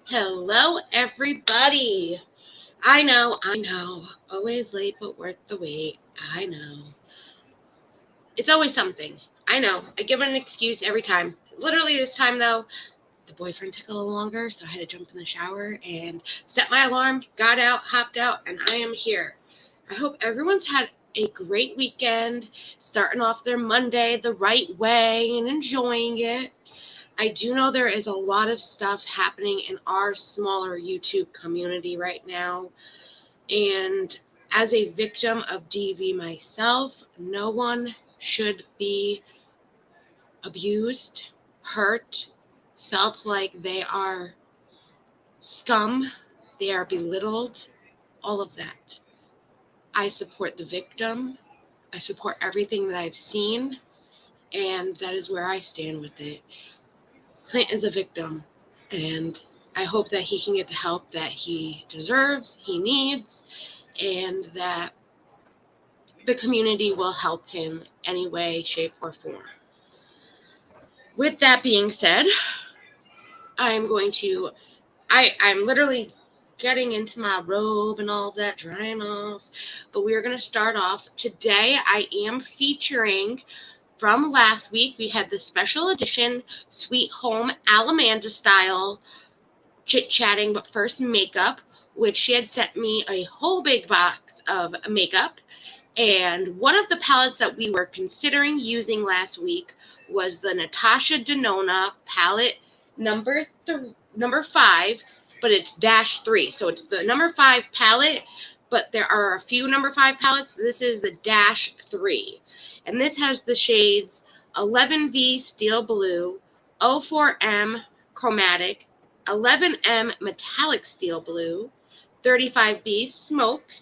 Hello, everybody. I know, always late but worth the wait. I know. It's always something. I know. I give it an excuse every time. Literally this time, though, the boyfriend took a little longer, so I had to jump in the shower and set my alarm, got out, hopped out, and I am here. I hope everyone's had a great weekend, starting off their Monday the right way and enjoying it. I do know there is a lot of stuff happening in our smaller YouTube community right now. And as a victim of DV myself, no one should be abused, hurt, felt like they are scum, they are belittled, all of that. I support the victim. I support everything that I've seen, and that is where I stand with it. Clint is a victim, and I hope that he can get the help that he deserves, he needs, and that the community will help him any way, shape, or form. With that being said, I'm literally getting into my robe and all that, drying off, but we are going to start off. Today, I am featuring, from last week, we had the special edition Sweet Home Alamanda style Chit Chatting, but first makeup, which she had sent me a whole big box of makeup. And one of the palettes that we were considering using last week was the Natasha DeNona palette number 5, but it's -3. So it's the number 5 palette, but there are a few number 5 palettes. This is the -3. And this has the shades 11V Steel Blue, 04M Chromatic, 11M Metallic Steel Blue, 35B Smoke,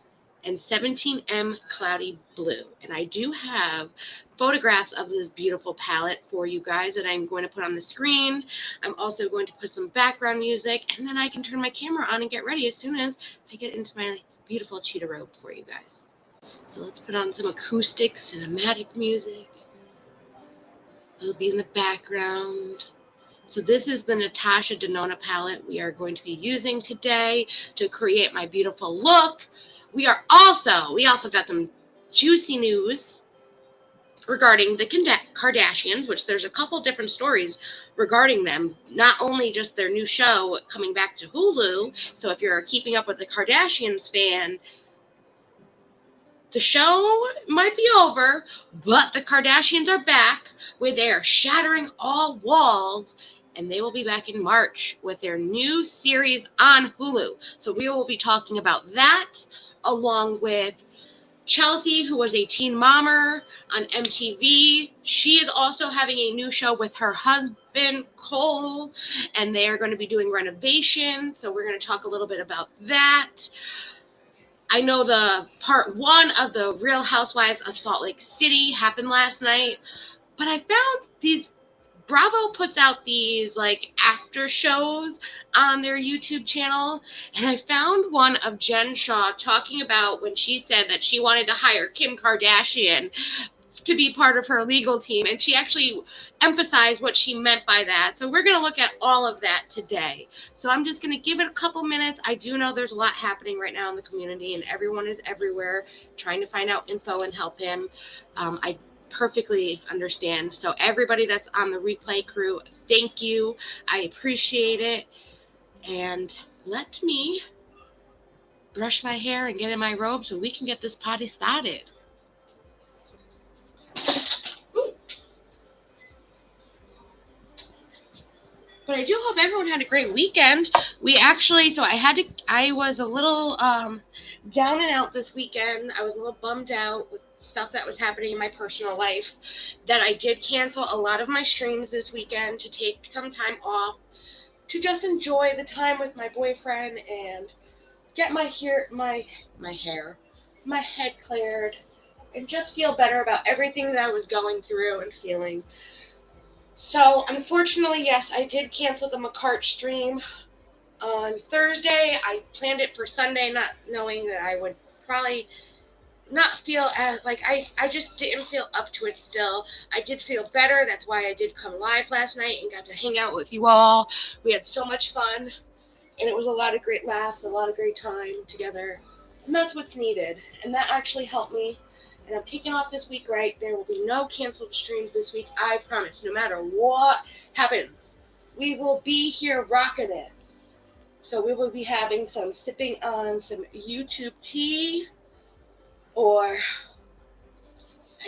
and 17M Cloudy Blue. And I do have photographs of this beautiful palette for you guys that I'm going to put on the screen. I'm also going to put some background music, and then I can turn my camera on and get ready as soon as I get into my beautiful cheetah robe for you guys. So let's put on some acoustic, cinematic music. It'll be in the background. So this is the Natasha DeNona palette we are going to be using today to create my beautiful look. We also got some juicy news regarding the Kardashians, which there's a couple different stories regarding them. Not only just their new show coming back to Hulu. So if you're a Keeping Up with the Kardashians fan, the show might be over, but the Kardashians are back, where they are shattering all walls, and they will be back in March with their new series on Hulu. So we will be talking about that, along with Chelsea, who was a teen mommer on MTV. She is also having a new show with her husband, Cole, and they are going to be doing renovations. So we're going to talk a little bit about that. I know the part 1 of the Real Housewives of Salt Lake City happened last night, but I found Bravo puts out these after shows on their YouTube channel, and I found one of Jen Shah talking about when she said that she wanted to hire Kim Kardashian to be part of her legal team, and she actually emphasized what she meant by that. So we're going to look at all of that today. So I'm just going to give it a couple minutes. I do know there's a lot happening right now in the community, and everyone is everywhere trying to find out info and help him. I perfectly understand. So everybody that's on the replay crew, thank you. I appreciate it. And let me brush my hair and get in my robe so we can get this party started. But I do hope everyone had a great weekend. I was a little down and out this weekend. I was a little bummed out with stuff that was happening in my personal life, that I did cancel a lot of my streams this weekend to take some time off to just enjoy the time with my boyfriend and get my head cleared and just feel better about everything that I was going through and feeling. So, unfortunately, yes, I did cancel the McCart stream on Thursday. I planned it for Sunday, not knowing that I would probably not feel as, I just didn't feel up to it still. I did feel better. That's why I did come live last night and got to hang out with you all. We had so much fun. And it was a lot of great laughs, a lot of great time together. And that's what's needed. And that actually helped me. And I'm kicking off this week right. There will be no canceled streams this week. I promise. No matter what happens, we will be here rocking it. So we will be having sipping on some YouTube tea. Or,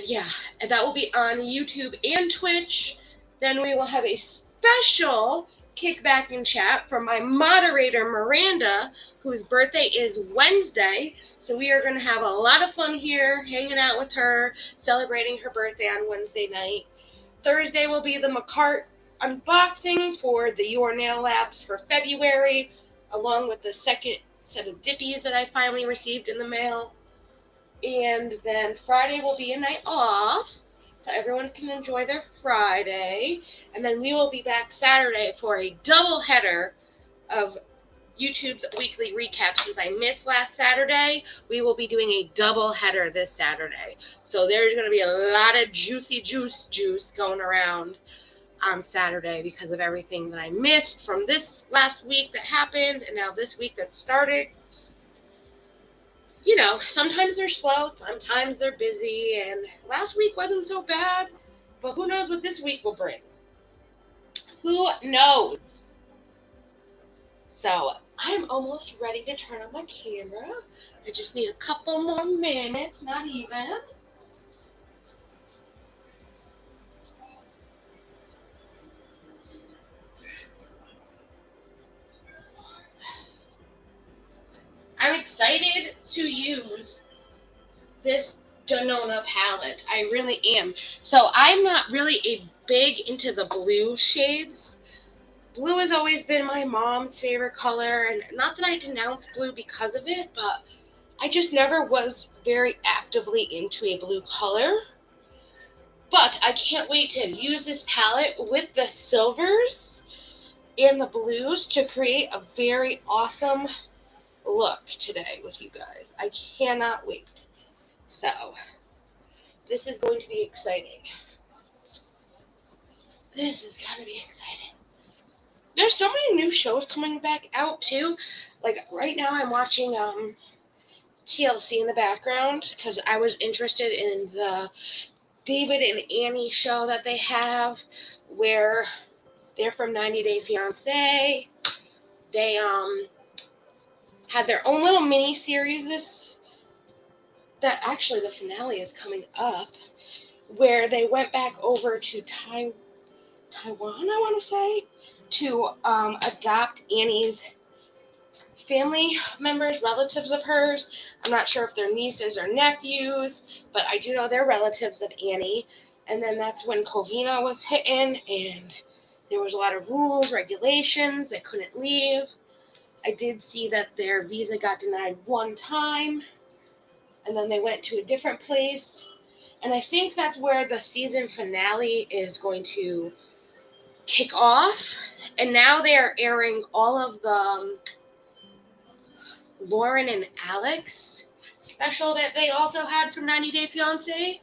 yeah, and that will be on YouTube and Twitch. Then we will have a special kickback and chat from my moderator, Miranda, whose birthday is Wednesday. So we are going to have a lot of fun here, hanging out with her, celebrating her birthday on Wednesday night. Thursday will be the McCart unboxing for the Your Nail Labs for February, along with the second set of dippies that I finally received in the mail. And then Friday will be a night off, so everyone can enjoy their Friday. And then we will be back Saturday for a double header of YouTube's weekly recap. Since I missed last Saturday, we will be doing a double header this Saturday. So there's going to be a lot of juicy juice going around on Saturday because of everything that I missed from this last week that happened and now this week that started. You know, sometimes they're slow, sometimes they're busy, and last week wasn't so bad, but who knows what this week will bring? Who knows? So, I'm almost ready to turn on my camera. I just need a couple more minutes, not even. I'm excited to use this DeNona palette. I really am. So I'm not really a big into the blue shades. Blue has always been my mom's favorite color, and not that I denounce blue because of it, but I just never was very actively into a blue color. But I can't wait to use this palette with the silvers and the blues to create a very awesome look today with you guys. I cannot wait. So, this is going to be exciting. This is going to be exciting. There's so many new shows coming back out, too. Like, right now I'm watching TLC in the background because I was interested in the David and Annie show that they have where they're from 90 Day Fiancé. They had their own little mini series that actually the finale is coming up, where they went back over to Taiwan, I want to say, to adopt Annie's family members, relatives of hers. I'm not sure if they're nieces or nephews, but I do know they're relatives of Annie. And then that's when Covina was hitting, and there was a lot of rules, regulations. They couldn't leave. I did see that their visa got denied one time, and then they went to a different place. And I think that's where the season finale is going to kick off. And now they are airing all of the Lauren and Alex special that they also had from 90 Day Fiancé,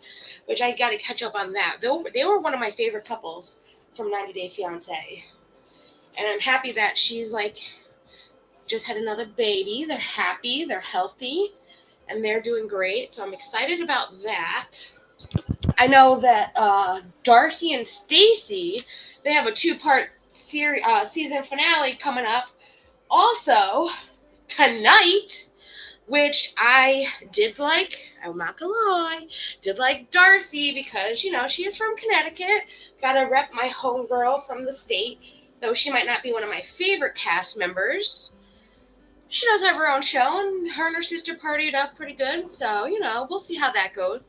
which I got to catch up on that. They were one of my favorite couples from 90 Day Fiancé. And I'm happy that she's like just had another baby. They're happy, they're healthy, and they're doing great. So I'm excited about that. I know that Darcy and Stacy, they have a 2-part season finale coming up also tonight, which I did like. I'm not gonna lie, did like Darcy because, you know, she is from Connecticut. Gotta rep my homegirl from the state, though she might not be one of my favorite cast members. She does have her own show, and her sister partied up pretty good, so, you know, we'll see how that goes.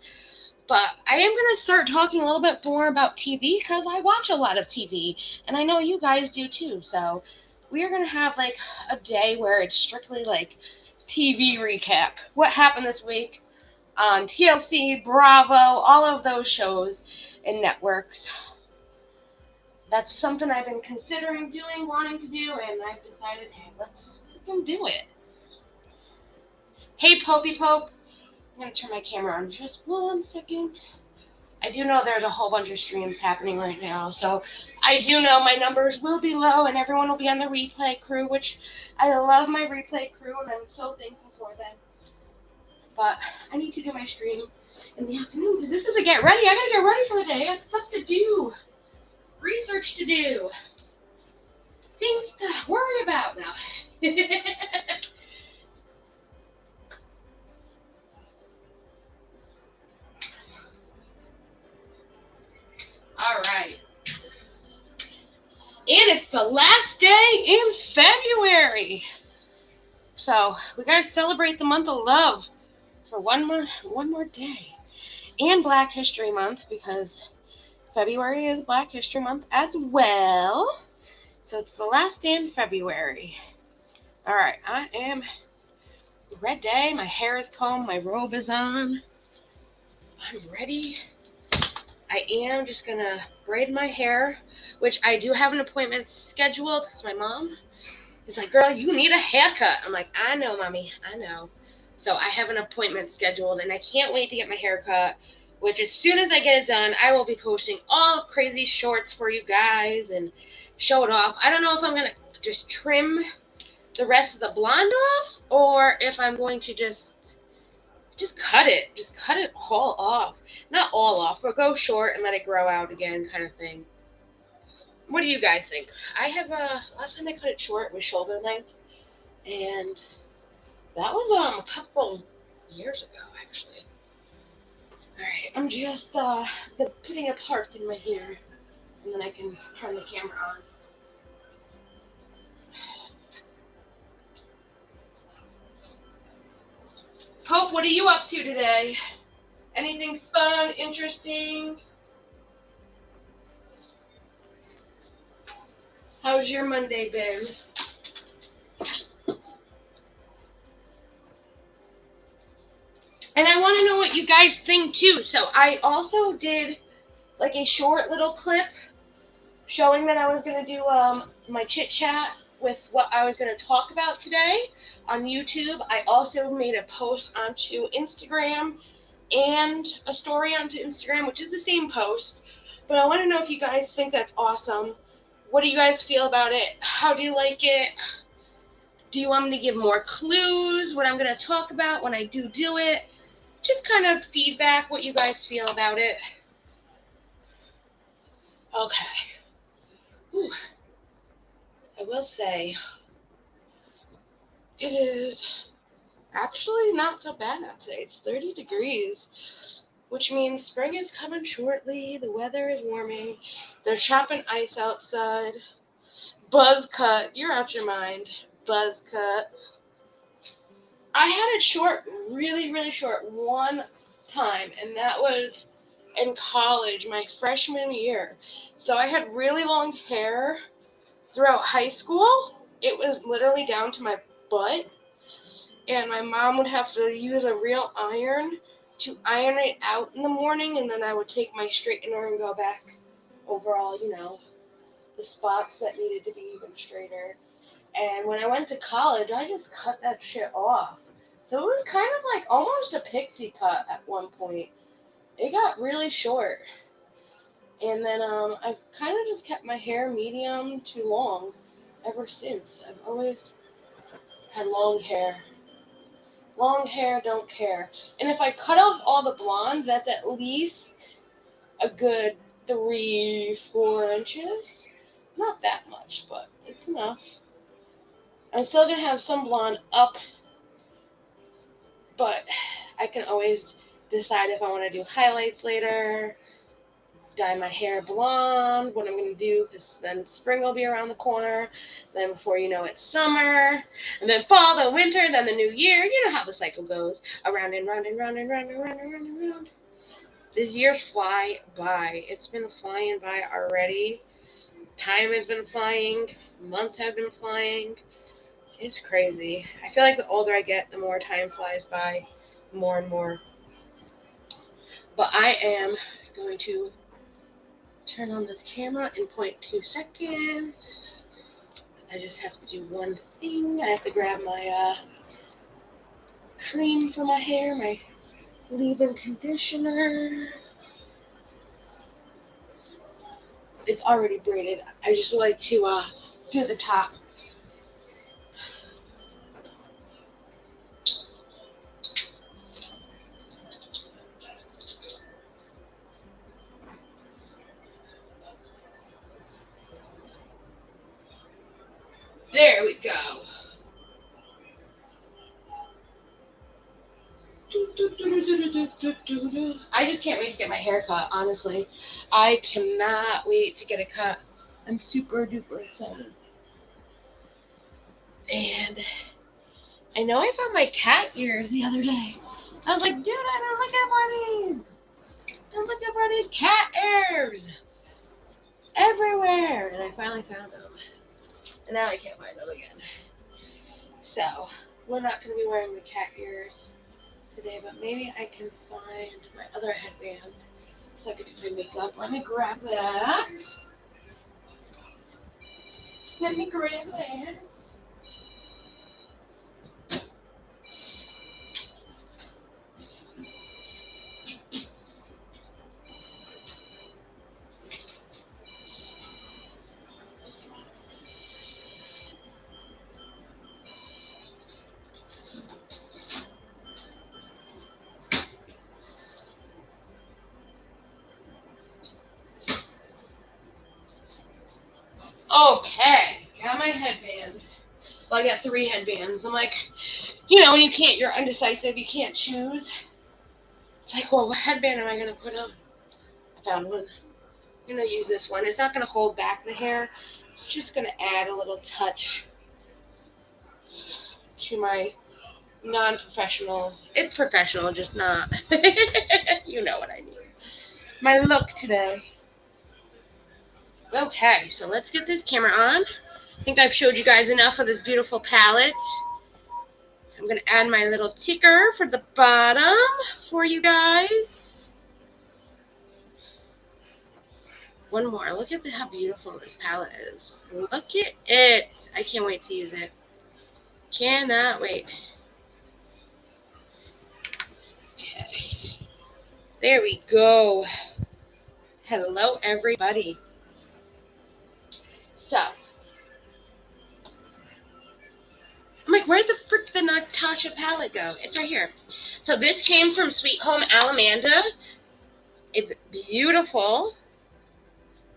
But I am going to start talking a little bit more about TV because I watch a lot of TV, and I know you guys do too. So we are going to have like a day where it's strictly like TV recap. What happened this week on TLC, Bravo, all of those shows and networks. That's something I've been considering doing, wanting to do, and I've decided, hey, let's do it. Hey, Popey Pope. I'm going to turn my camera on just 1 second. I do know there's a whole bunch of streams happening right now, so I do know my numbers will be low and everyone will be on the replay crew, which I love my replay crew and I'm so thankful for them. But I need to do my stream in the afternoon because this is a get ready. I gotta get ready for the day. I have stuff to do, research to do, things to worry about now. All right. And it's the last day in February. So we gotta celebrate the month of love for one more day. And Black History Month, because February is Black History Month as well. So it's the last day in February. All right, I am ready. My hair is combed, my robe is on. I'm ready. I am just gonna braid my hair, which I do have an appointment scheduled because my mom is like, girl, you need a haircut. I'm like, I know, mommy, I know. So I have an appointment scheduled and I can't wait to get my hair cut, which as soon as I get it done, I will be posting all of crazy shorts for you guys and show it off. I don't know if I'm going to just trim the rest of the blonde off or if I'm going to just cut it. Just cut it all off. Not all off, but go short and let it grow out again kind of thing. What do you guys think? I have last time I cut it short was shoulder length, and that was a couple years ago actually. All right, I'm just putting a part in my hair, and then I can turn the camera on. Pope, what are you up to today? Anything fun, interesting? How's your Monday been? And I want to know what you guys think too. So I also did like a short little clip showing that I was going to do my chit chat with what I was going to talk about today on YouTube. I also made a post onto Instagram and a story onto Instagram, which is the same post. But I want to know if you guys think that's awesome. What do you guys feel about it? How do you like it? Do you want me to give more clues, what I'm going to talk about when I do it? Just kind of feedback what you guys feel about it. Okay. Whew. I will say it is actually not so bad out today. It's 30 degrees, which means spring is coming shortly. The weather is warming. They're chopping ice outside. Buzz cut. You're out your mind. Buzz cut. I had it short, really, really short one time, and that was in college, my freshman year. So I had really long hair throughout high school. It was literally down to my butt, and my mom would have to use a real iron to iron it out in the morning, and then I would take my straightener and go back over all, the spots that needed to be even straighter. And when I went to college, I just cut that shit off. So it was kind of like almost a pixie cut at one point. It got really short. And then I've kind of just kept my hair medium to long ever since. I've always had long hair. Long hair, don't care. And if I cut off all the blonde, that's at least a good 3-4 inches. Not that much, but it's enough. I'm still going to have some blonde up, but I can always decide if I want to do highlights later, dye my hair blonde, what I'm going to do, because then spring will be around the corner. Then before you know it, summer, and then fall, then winter, then the new year. You know how the cycle goes. Around and round and round and round and round and round and round. These years fly by. It's been flying by already. Time has been flying. Months have been flying. It's crazy. I feel like the older I get, the more time flies by, more and more. But I am going to turn on this camera in 0.2 seconds. I just have to do one thing. I have to grab my cream for my hair, my leave-in conditioner. It's already braided. I just like to do the top. There we go. I just can't wait to get my hair cut, honestly. I cannot wait to get it cut. I'm super duper excited. And I know I found my cat ears the other day. I was like, dude, I've been looking for these. I'm looking for these cat ears everywhere. And I finally found them. And now I can't find them again. So, we're not going to be wearing the cat ears today, but maybe I can find my other headband so I can do my makeup. Let me grab that. Let me grab that. Okay, got my headband. Well, I got 3 headbands. I'm like, you know, when you're undecisive, you can't choose. It's like, well, what headband am I going to put on? I found one. I'm going to use this one. It's not going to hold back the hair. It's just going to add a little touch to my non-professional. It's professional, just not. You know what I mean. My look today. Okay, so let's get this camera on. I think I've showed you guys enough of this beautiful palette. I'm going to add my little ticker for the bottom for you guys. One more. Look at how beautiful this palette is. Look at it. I can't wait to use it. Cannot wait. Okay. There we go. Hello, everybody. So, I'm like, where the frick did the Natasha palette go? It's right here. So this came from Sweet Home Allemanda. It's beautiful.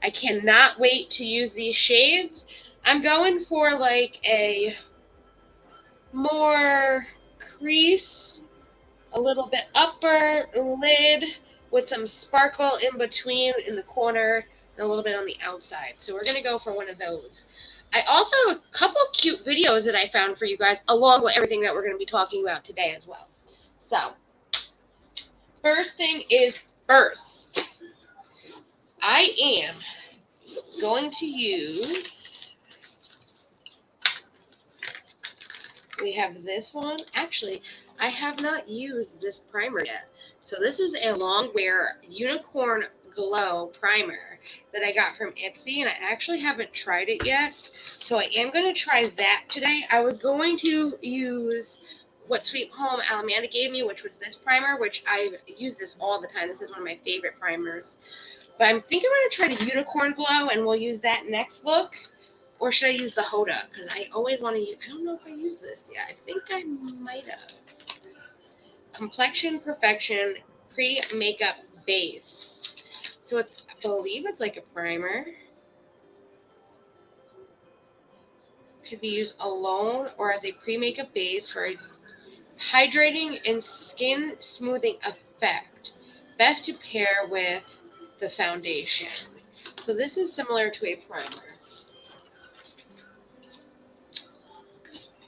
I cannot wait to use these shades. I'm going for like a more crease, a little bit upper lid with some sparkle in between in the corner and a little bit on the outside. So we're going to go for one of those. I also have a couple cute videos that I found for you guys, along with everything that we're going to be talking about today as well. So, first thing is first. I am going to use, we have this one. Actually, I have not used this primer yet. So this is a long wear unicorn glow primer that I got from Ipsy, and I actually haven't tried it yet. So I am going to try that today. I was going to use what Sweet Home Allemanda gave me, which was this primer, which I use this all the time. This is one of my favorite primers. But I'm thinking I'm going to try the unicorn glow, and we'll use that next look. Or should I use the Huda? Because I always want to use, I don't know if I use this yet. I think I might have. Complexion Perfection Pre-Makeup Base. So I believe it's like a primer. Could be used alone or as a pre-makeup base for a hydrating and skin smoothing effect. Best to pair with the foundation. So this is similar to a primer.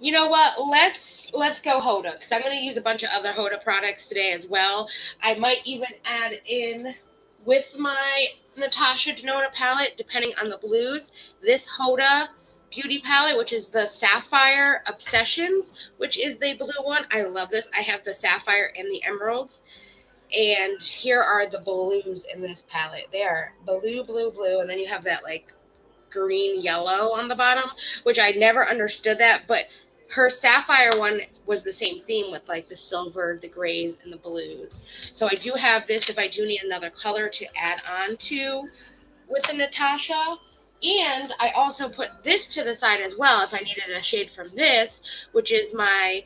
You know what? Let's go Huda, because I'm going to use a bunch of other Huda products today as well. I might even add in with my Natasha DeNona palette, depending on the blues, this Huda beauty palette, which is the Sapphire Obsessions, which is the blue one. I love this. I have the sapphire and the emeralds. And here are the blues in this palette. They are blue, blue, blue. And then you have that like green, yellow on the bottom, which I never understood that. But her sapphire one was the same theme with like the silver, the grays, and the blues. So I do have this if I do need another color to add on to with the Natasha. And I also put this to the side as well if I needed a shade from this, which is my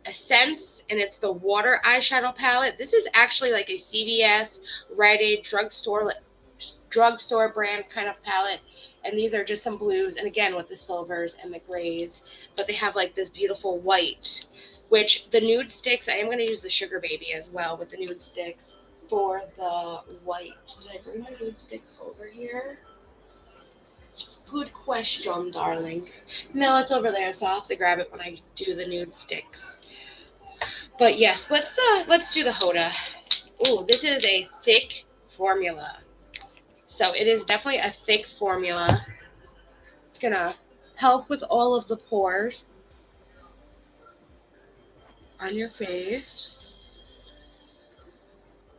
Essence, and it's the Water Eyeshadow Palette. This is actually like a CVS, Rite Aid, drugstore brand kind of palette. And these are just some blues, and again with the silvers and the grays. But they have like this beautiful white, which the nude sticks, I am going to use the Sugar Baby as well with the nude sticks for the white. Did I bring my nude sticks over here? Good question, darling. No, it's over there, so I'll have to grab it when I do the nude sticks. But yes, let's do the Huda. Oh, this is a thick formula. So it is definitely a thick formula. It's gonna help with all of the pores on your face.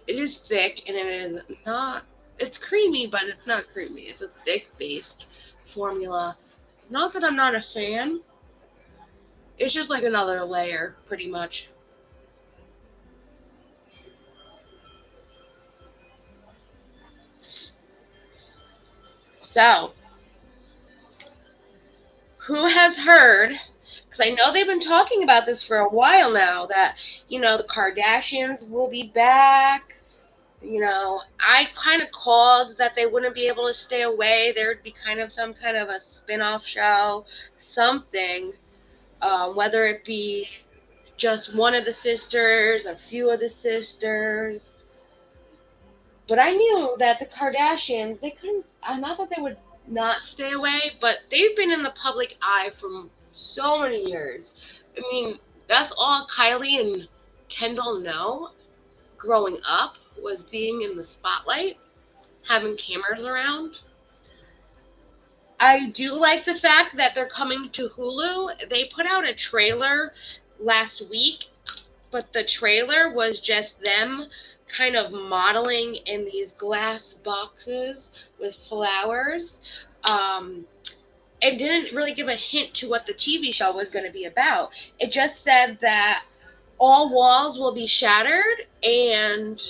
It is thick, and it is not, it's creamy, but it's not creamy. It's a thick based formula. Not that I'm not a fan. It's just like another layer, pretty much. So, who has heard, because I know they've been talking about this for a while now, that, you know, the Kardashians will be back. You know, I kind of called that they wouldn't be able to stay away. There would be kind of some kind of a spin-off show, something, whether it be just one of the sisters, a few of the sisters. But I knew that the Kardashians, they couldn't, not that they would not stay away, but they've been in the public eye for so many years. I mean, that's all Kylie and Kendall know growing up, was being in the spotlight, having cameras around. I do like the fact that they're coming to Hulu. They put out a trailer last week, but the trailer was just them kind of modeling in these glass boxes with flowers. It didn't really give a hint to what the TV show was going to be about. It just said that all walls will be shattered, and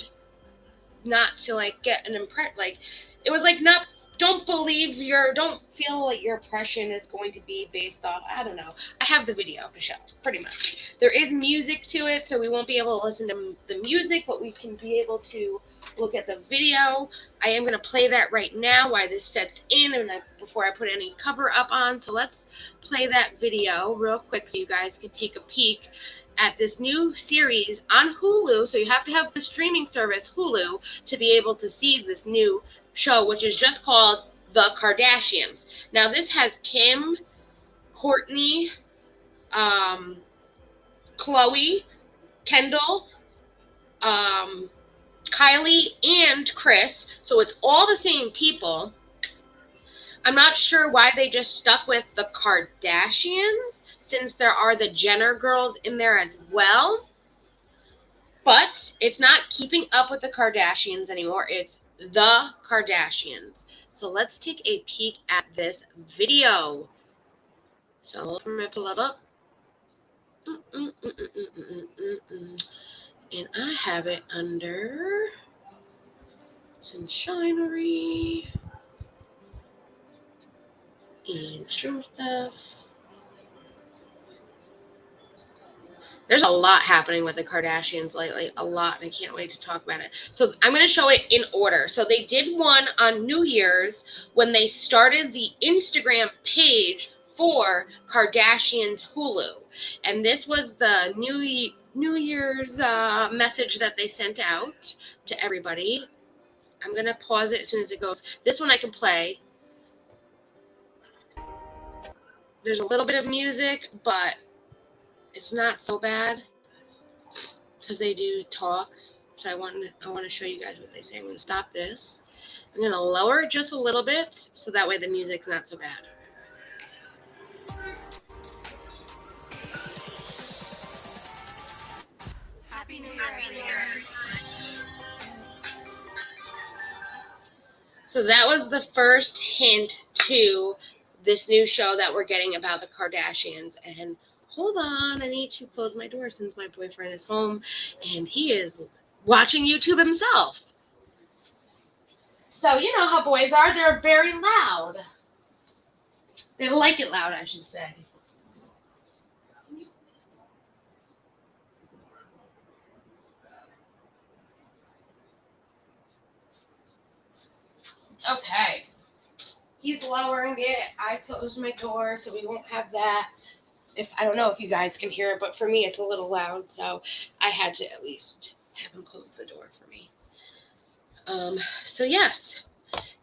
not to like get an impression, like it was like, not, don't feel like your impression is going to be based off, I don't know. I have the video to show, pretty much. There is music to it, so we won't be able to listen to the music, but we can be able to look at the video. I am going to play that right now while this sets in, and before I put any cover up on. So let's play that video real quick so you guys can take a peek at this new series on Hulu. So you have to have the streaming service Hulu to be able to see this new show, which is just called The Kardashians. Now this has Kim, Courtney, Khloe, Kendall, Kylie, and Kris. So it's all the same people. I'm not sure why they just stuck with the Kardashians, since there are the Jenner girls in there as well. But it's not keeping up with the Kardashians anymore. It's the Kardashians. So let's take a peek at this video. So let me pull it up. And I have it under Sunshinery and stream stuff. There's a lot happening with the Kardashians lately, a lot, and I can't wait to talk about it. So I'm going to show it in order. So they did one on New Year's when they started the Instagram page for Kardashians Hulu. And this was the New Year's message that they sent out to everybody. I'm going to pause it as soon as it goes. This one I can play. There's a little bit of music, but it's not so bad because they do talk. So I want to show you guys what they say. I'm going to stop this. I'm going to lower it just a little bit so that way the music's not so bad. Happy New Year. Happy New Year. So that was the first hint to this new show that we're getting about the Kardashians. And hold on, I need to close my door since my boyfriend is home and he is watching YouTube himself. So you know how boys are. They're very loud. They like it loud, I should say. Okay. He's lowering it. I closed my door so we won't have that. I don't know if you guys can hear it, but for me it's a little loud, so I had to at least have him close the door for me. So yes,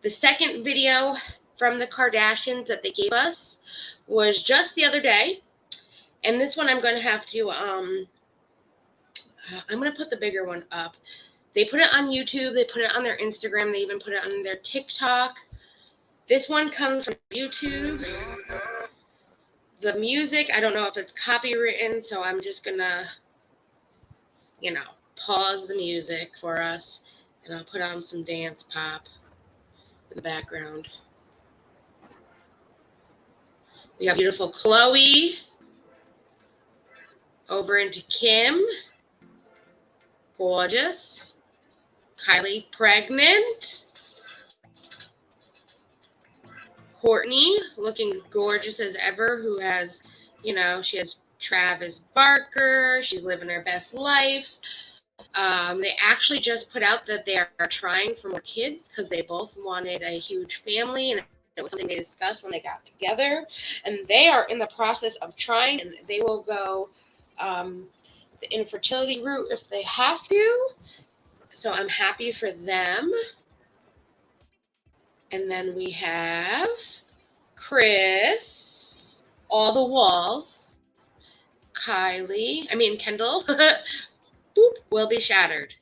the second video from the Kardashians that they gave us was just the other day, and this one I'm going to have to I'm going to put the bigger one up. They put it on YouTube, they put it on their Instagram, they even put it on their TikTok. This one comes from YouTube. The music, I don't know if it's copywritten, so I'm just going to, pause the music for us, and I'll put on some dance pop in the background. We got beautiful Chloe over into Kim. Gorgeous. Kylie pregnant. Courtney looking gorgeous as ever, who has, she has Travis Barker. She's living her best life. They actually just put out that they are trying for more kids because they both wanted a huge family, and it was something they discussed when they got together. And they are in the process of trying, and they will go the infertility route if they have to. So I'm happy for them. And then we have Chris, all the walls, Kendall, will be shattered.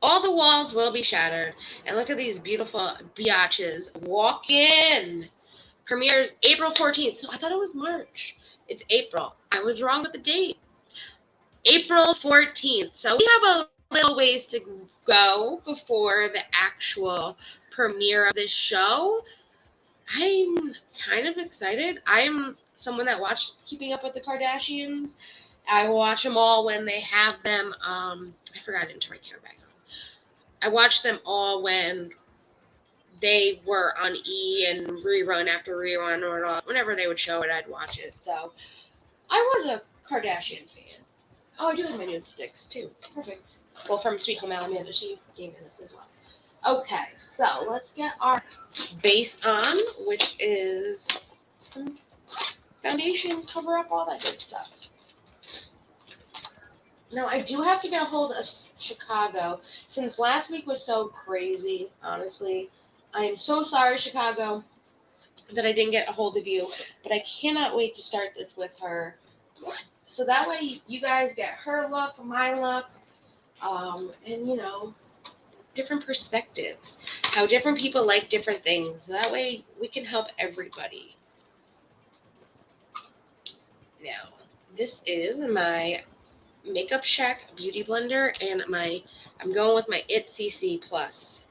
All the walls will be shattered. And look at these beautiful biatches. Walk in. Premieres April 14th. So I thought it was March. It's April. I was wrong with the date. April 14th. So we have a little ways to go before the actual premiere of this show. I'm kind of excited. I'm someone that watched Keeping Up with the Kardashians. I watch them all when they have them. I forgot to turn my camera back on. I watched them all when they were on E and rerun after rerun, or whenever they would show it, I'd watch it. So I was a Kardashian fan. Oh, I do have my nude sticks too. Perfect. Well, from Sweet Home Alabama, she gave me this as well. Okay, so let's get our base on, which is some foundation, cover up, all that good stuff. Now, I do have to get a hold of Chicago. Since last week was so crazy, honestly. I am so sorry, Chicago, that I didn't get a hold of you. But I cannot wait to start this with her. So that way you guys get her look, my look, and, different perspectives. How different people like different things. So that way we can help everybody. Now, this is my Makeup Shack Beauty Blender, and I'm going with my It.CC Plus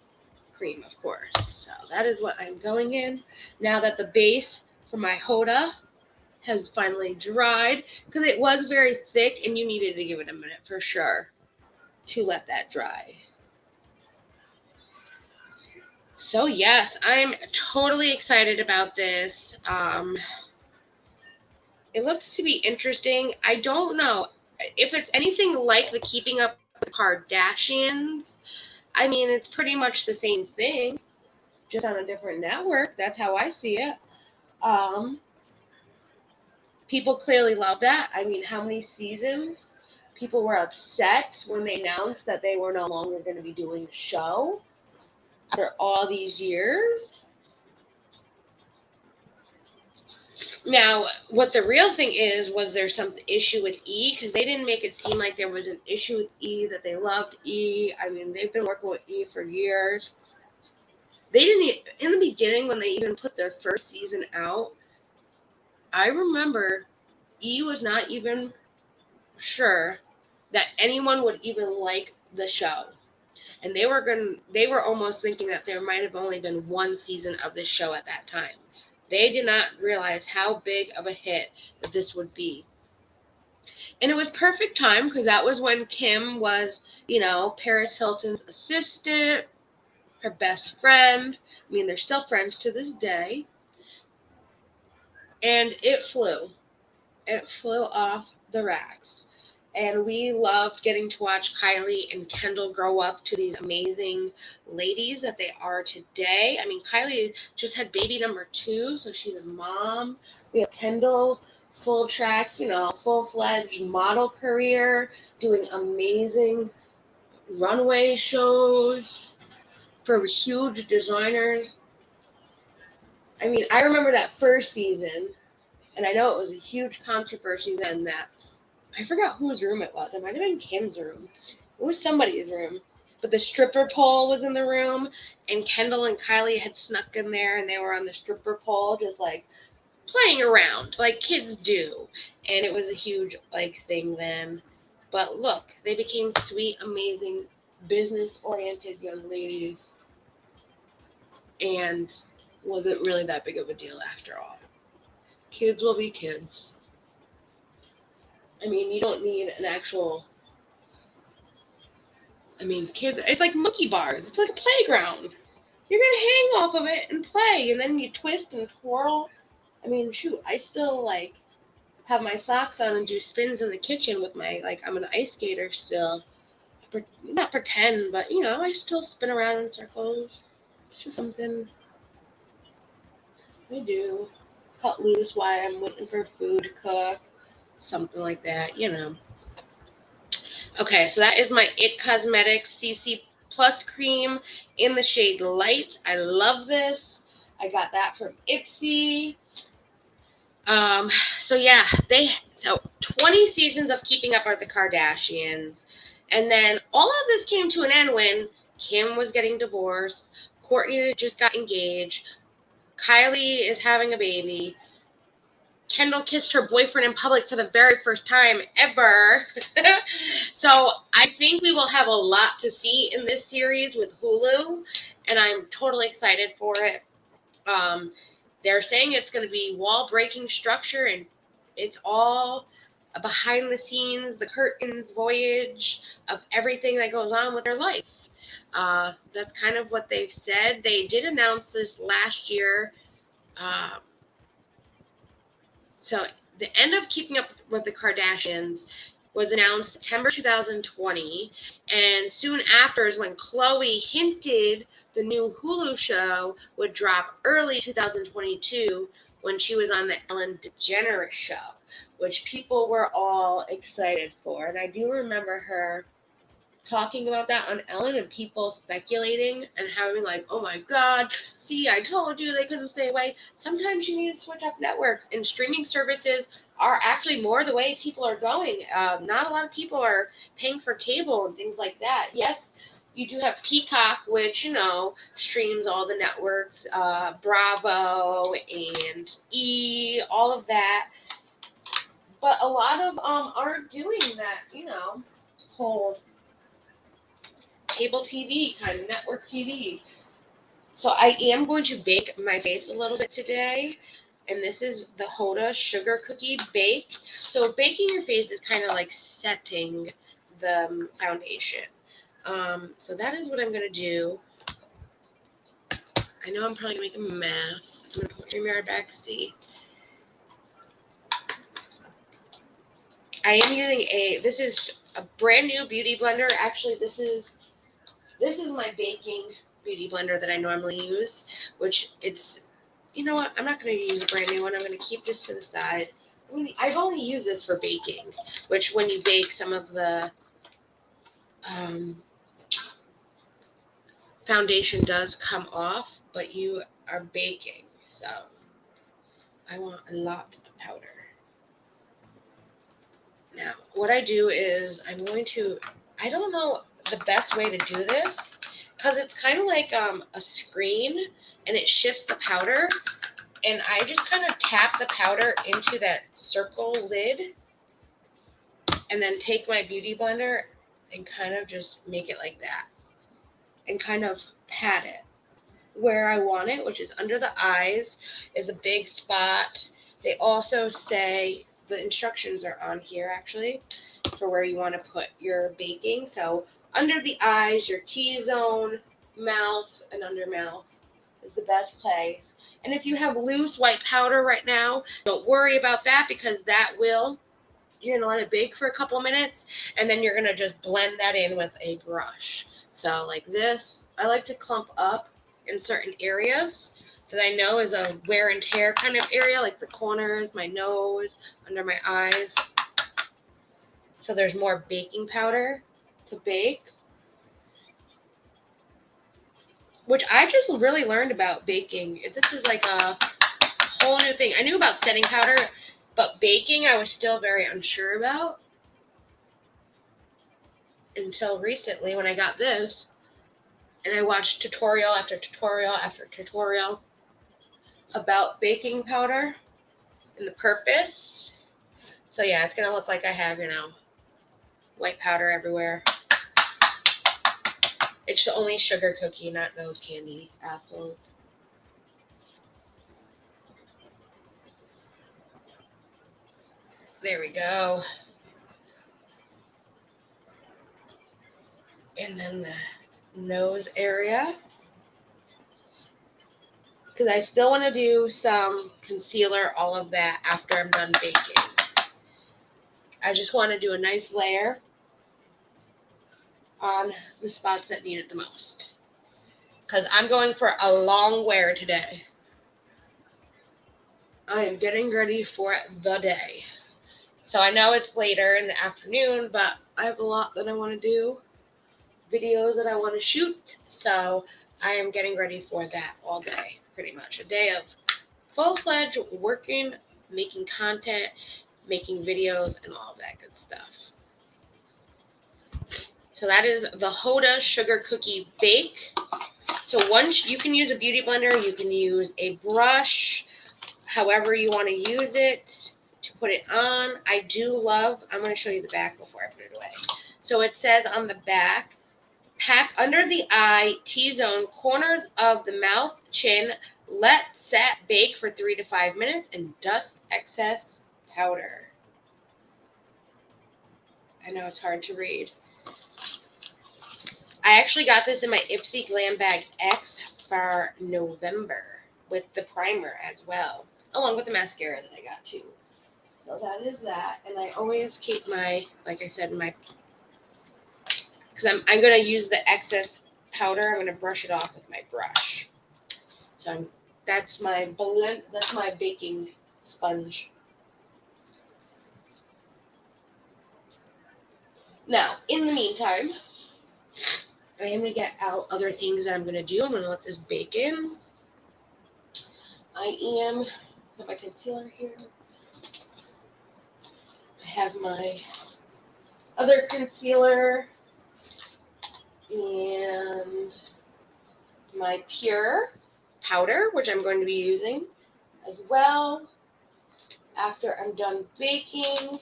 cream, of course. So that is what I'm going in. Now that the base for my Hoda has finally dried, because it was very thick and you needed to give it a minute for sure to let that dry. So yes, I'm totally excited about this. It looks to be interesting. I don't know if it's anything like the Keeping Up with the Kardashians. I mean, it's pretty much the same thing, just on a different network. That's how I see it. People clearly love that. I mean, how many seasons? People were upset when they announced that they were no longer going to be doing the show after all these years. Now, what the real thing was there some issue with E? Because they didn't make it seem like there was an issue with E, that they loved E. I mean, they've been working with E for years. They didn't, in the beginning, when they even put their first season out, I remember E was not even sure that anyone would even like the show. And they were almost thinking that there might have only been one season of this show at that time. They did not realize how big of a hit that this would be. And it was perfect time, because that was when Kim was, Paris Hilton's assistant. her best friend. I mean, they're still friends to this day. And it flew. It flew off the racks. And we loved getting to watch Kylie and Kendall grow up to these amazing ladies that they are today. I mean, Kylie just had baby number 2, so she's a mom. We have Kendall, full track, full-fledged model career, doing amazing runway shows for huge designers. I mean, I remember that first season, and I know it was a huge controversy then that I forgot whose room it was. It might have been Kim's room. It was somebody's room. But the stripper pole was in the room, and Kendall and Kylie had snuck in there, and they were on the stripper pole just, like, playing around like kids do. And it was a huge, like, thing then. But look, they became sweet, amazing, business-oriented young ladies. And wasn't really that big of a deal after all. Kids will be kids. I mean, you don't need an actual... I mean, kids, it's like monkey bars. It's like a playground. You're going to hang off of it and play, and then you twist and twirl. I mean, shoot, I still, like, have my socks on and do spins in the kitchen with my, like, I'm an ice skater still. Not pretend, but, I still spin around in circles. It's just something I do. Cut loose while I'm waiting for food to cook. Something like that, Okay, so that is my It Cosmetics CC Plus Cream in the shade Light. I love this. I got that from Ipsy. So 20 seasons of Keeping Up with the Kardashians. And then all of this came to an end when Kim was getting divorced. Courtney just got engaged. Kylie is having a baby. Kendall kissed her boyfriend in public for the very first time ever. So I think we will have a lot to see in this series with Hulu, and I'm totally excited for it. They're saying it's going to be wall-breaking structure, and it's all behind the scenes, the curtains voyage of everything that goes on with their life. That's kind of what they've said. They did announce this last year. So the end of Keeping Up with the Kardashians was announced September 2020, and soon after is when Khloe hinted the new Hulu show would drop early 2022 when she was on the Ellen DeGeneres show, which people were all excited for. And I do remember her talking about that on Ellen and people speculating and having like, oh my God, see, I told you they couldn't stay away. Sometimes you need to switch up networks, and streaming services are actually more the way people are going. Not a lot of people are paying for cable and things like that. Yes, you do have Peacock, which, streams all the networks, Bravo and E, all of that. But a lot of aren't doing that, whole cable TV, kind of network TV. So I am going to bake my face a little bit today. And this is the Hoda Sugar Cookie Bake. So baking your face is kind of like setting the foundation. So that is what I'm going to do. I know I'm probably going to make a mess. I'm going to put your mirror back to see. I am using this is a brand new beauty blender. Actually, this is my baking beauty blender that I normally use, which it's, you know what? I'm not going to use a brand new one. I'm going to keep this to the side. I've only used this for baking, which when you bake, some of the foundation does come off, but you are baking. So I want a lot of powder. Now, what I do is I don't know the best way to do this, because it's kind of like a screen, and it shifts the powder, and I just kind of tap the powder into that circle lid, and then take my beauty blender and kind of just make it like that, and kind of pat it where I want it, which is under the eyes is a big spot. They also say, the instructions are on here actually, for where you want to put your baking. So under the eyes, your T-zone, mouth and under mouth is the best place. And if you have loose white powder right now, don't worry about that, because that will, you're going to let it bake for a couple minutes, and then you're going to just blend that in with a brush. So like this, I like to clump up in certain areas that I know is a wear and tear kind of area, like the corners, my nose, under my eyes. So there's more baking powder to bake, which I just really learned about baking. This is like a whole new thing. I knew about setting powder, but baking I was still very unsure about until recently when I got this and I watched tutorial after tutorial after tutorial about baking powder and the purpose. So yeah, it's gonna look like I have, white powder everywhere. It's the only sugar cookie, not those candy apples. There we go. And then the nose area, because I still want to do some concealer, all of that after I'm done baking. I just want to do a nice layer on the spots that need it the most, because I'm going for a long wear today. I am getting ready for the day. So I know it's later in the afternoon, but I have a lot that I want to do, videos that I want to shoot. So I am getting ready for that all day, pretty much. A day of full-fledged working, making content, making videos, and all of that good stuff. So that is the Hoda Sugar Cookie Bake. So once you can use a beauty blender, you can use a brush, however you want to use it to put it on. I do love, I'm going to show you the back before I put it away. So it says on the back, pack under the eye, T-zone, corners of the mouth, chin, let set, bake for 3 to 5 minutes, and dust excess powder. I know it's hard to read. I actually got this in my Ipsy Glam Bag X for November with the primer as well, along with the mascara that I got too. So that is that. And I always keep my, like I said, because I'm going to use the excess powder. I'm going to brush it off with my brush. So that's my baking sponge. Now, in the meantime, I am going to get out other things that I'm going to do. I'm going to let this bake in. I have my concealer here. I have my other concealer and my pure powder, which I'm going to be using as well after I'm done baking.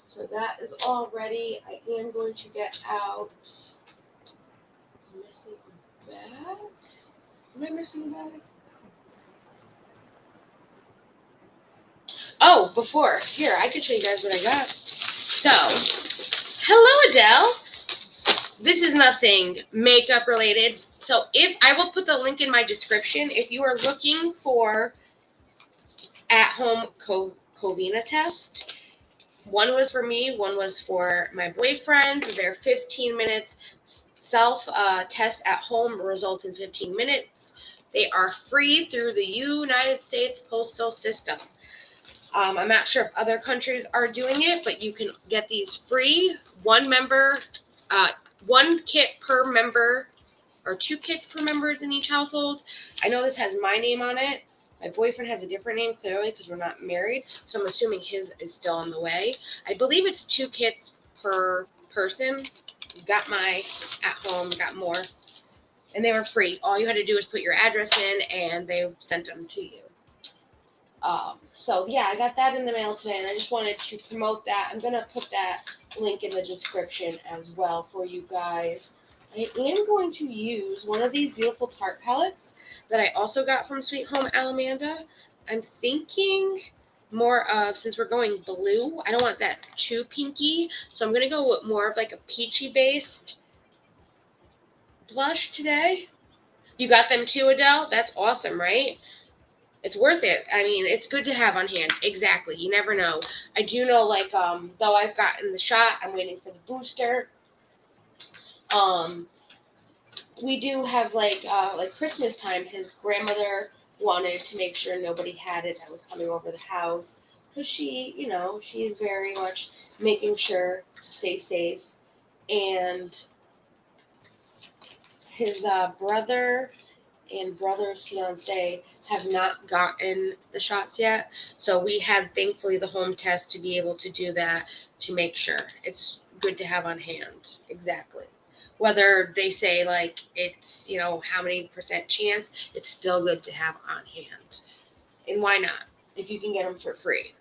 So that is all ready. I am going to get out. I'm missing a bag. Am I missing a bag? Oh, before. Here, I could show you guys what I got. So, hello, Adele. This is nothing makeup related. So, I will put the link in my description. If you are looking for at-home Covina test, one was for me, one was for my boyfriend. They're 15 minutes. Self-test at home results in 15 minutes. They are free through the United States Postal System. I'm not sure if other countries are doing it, but you can get these free. One kit per member, or 2 kits per members in each household. I know this has my name on it. My boyfriend has a different name, clearly, because we're not married. So I'm assuming his is still on the way. I believe it's 2 kits per person. Got my at home, got more. And they were free. All you had to do was put your address in, and they sent them to you. So yeah, I got that in the mail today, and I just wanted to promote that. I'm going to put that link in the description as well for you guys. I am going to use one of these beautiful Tarte palettes that I also got from Sweet Home Alamanda. I'm thinking more of, since we're going blue, I don't want that too pinky, so I'm going to go with more of like a peachy based blush today. You got them too, Adele? That's awesome, right? It's worth it. I mean, it's good to have on hand. Exactly. You never know. I do know, like, though I've gotten the shot, I'm waiting for the booster. We do have, like Christmas time, his grandmother wanted to make sure nobody had it that was coming over the house. Because she, she is very much making sure to stay safe. And his brother and brother's fiance have not gotten the shots yet. So we had, thankfully, the home test to be able to do that to make sure. It's good to have on hand. Exactly. Whether they say, like, it's, how many % chance, it's still good to have on hand. And why not? If you can get them for free.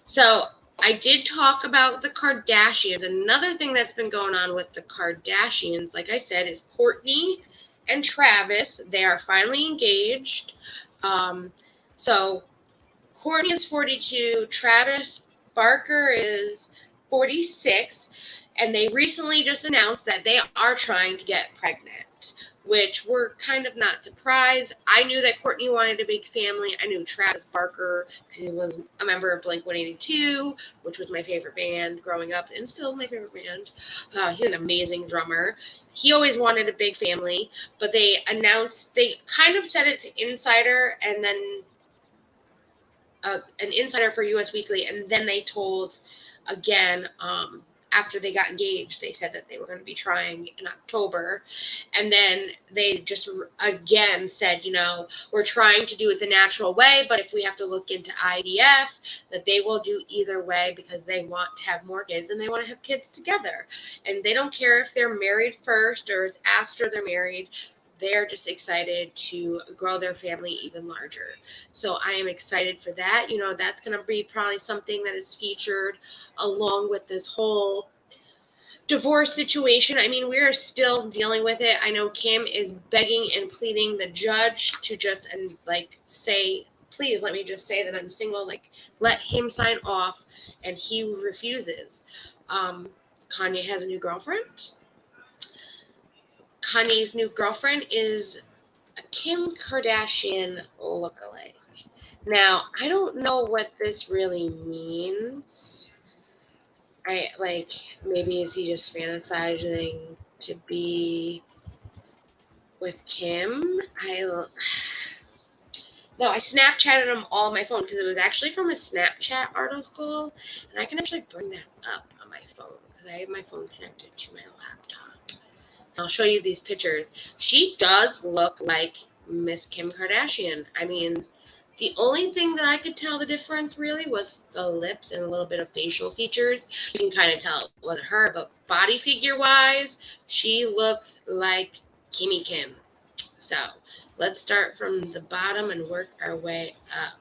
So I did talk about the Kardashians. Another thing that's been going on with the Kardashians, like I said, is Courtney and Travis. They are finally engaged. So Courtney is 42. Travis Barker is 46. And they recently just announced that they are trying to get pregnant, which we're kind of not surprised. I knew that Courtney wanted a big family. I knew Travis Barker because he was a member of Blink-182, which was my favorite band growing up and still my favorite band. He's an amazing drummer. He always wanted a big family, but they kind of said it to Insider and then an insider for US Weekly, and then they told again after they got engaged, they said that they were going to be trying in October. And then they just again said, we're trying to do it the natural way, but if we have to look into IVF, that they will do either way because they want to have more kids and they want to have kids together. And they don't care if they're married first or it's after they're married. They're just excited to grow their family even larger. So I am excited for that. That's going to be probably something that is featured along with this whole divorce situation. I mean, we're still dealing with it. I know Kim is begging and pleading the judge to just say, please let me just say that I'm single. Let him sign off, and he refuses. Kanye has a new girlfriend. Kanye's new girlfriend is a Kim Kardashian lookalike. Now, I don't know what this really means. Maybe is he just fantasizing to be with Kim? No, I Snapchatted him all on my phone because it was actually from a Snapchat article, and I can actually bring that up on my phone because I have my phone connected to my laptop. I'll show you these pictures. She does look like Miss Kim Kardashian. I mean, the only thing that I could tell the difference really was the lips and a little bit of facial features. You can kind of tell it wasn't her, but body figure-wise, she looks like Kimmy Kim. So let's start from the bottom and work our way up.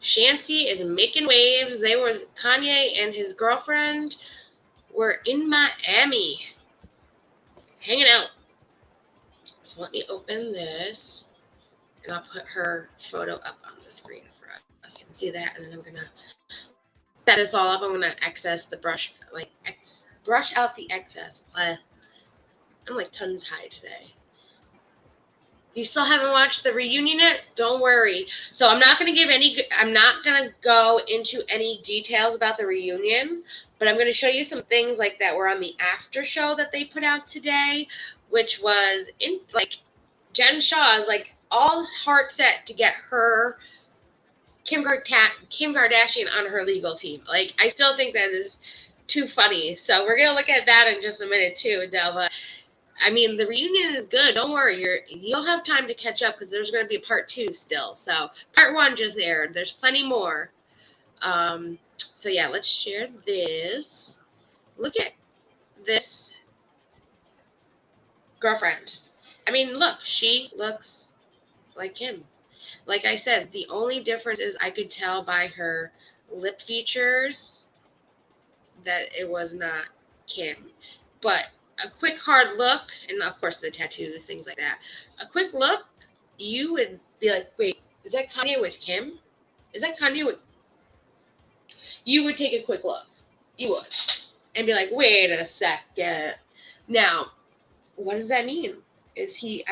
Shancy is making waves. Kanye and his girlfriend were in Miami hanging out. So let me open this, and I'll put her photo up on the screen for us. You can see that, and then I'm going to set this all up. I'm going to access the brush, brush out the excess. I'm tongue-tied today. If you still haven't watched the reunion yet, don't worry. So I'm not going to go into any details about the reunion, but I'm going to show you some things that were on the after show that they put out today, which was Jen Shaw is all heart set to get her Kim Kardashian on her legal team. I still think that is too funny. So we're going to look at that in just a minute too, Adele. But I mean, the reunion is good. Don't worry. You'll have time to catch up because there's going to be a part 2 still. So part 1 just aired. There's plenty more. So yeah, let's share this. Look at this girlfriend. I mean, look, she looks like Kim. Like I said, the only difference is I could tell by her lip features that it was not Kim. But a quick hard look, and of course the tattoos, things like that. A quick look, you would be like, wait, is that Kanye with Kim? Is that Kanye with... You would take a quick look. You would. And be like, wait a second. Now, what does that mean? He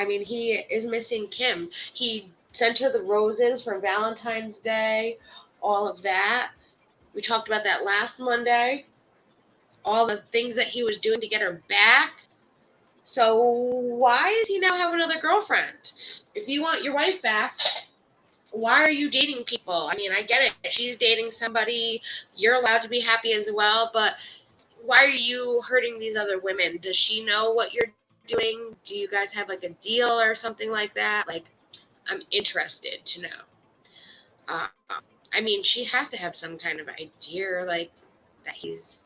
is missing Kim. He sent her the roses for Valentine's Day, all of that. We talked about that last Monday. All the things that he was doing to get her back. So why is he now have another girlfriend? If you want your wife back, why are you dating people? I mean, I get it. She's dating somebody. You're allowed to be happy as well, but why are you hurting these other women? Does she know what you're doing? Do you guys have like a deal or something like that? Like, I'm interested to know. Uh, I mean, she has to have some kind of idea, like, that he's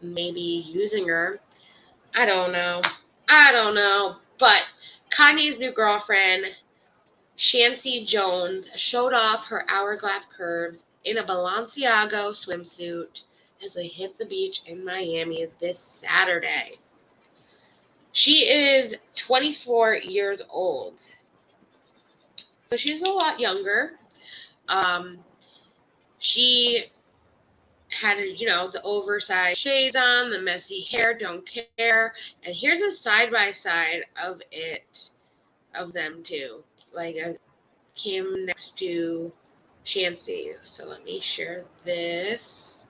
maybe using her. I don't know. But Kanye's new girlfriend, Shancy Jones, showed off her hourglass curves in a Balenciaga swimsuit as they hit the beach in Miami this Saturday. She is 24 years old. So she's a lot younger. She had, the oversized shades on, the messy hair, don't care. And here's a side-by-side of them two. Like a Kim next to Shancy. So let me share this.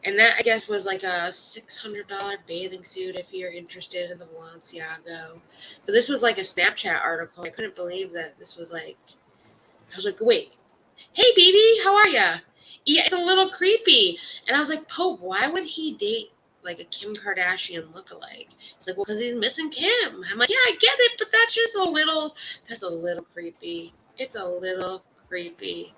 And that, I guess, was like a $600 bathing suit if you're interested in the Balenciaga. But this was like a Snapchat article. I couldn't believe that this was like, I was like, wait, hey, baby, how are ya? Yeah, it's a little creepy. And I was like, Pope, why would he date like a Kim Kardashian lookalike? He's like, well, because he's missing Kim. I'm like, yeah, I get it, but that's a little creepy. It's a little creepy.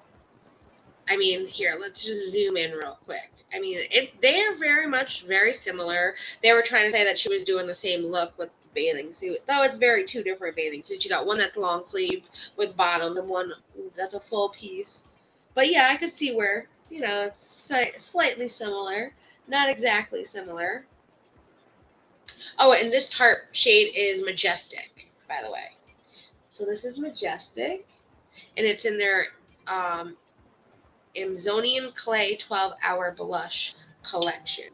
I mean, here, let's just zoom in real quick. I mean, they are very similar. They were trying to say that she was doing the same look with the bathing suit, though it's two different bathing suits. You got one that's long sleeve with bottom and one that's a full piece. But yeah, I could see where, it's slightly similar. Not exactly similar. Oh, and this taupe shade is Majestic, by the way. So this is Majestic, and it's in their Amazonian Clay 12-Hour Blush collection.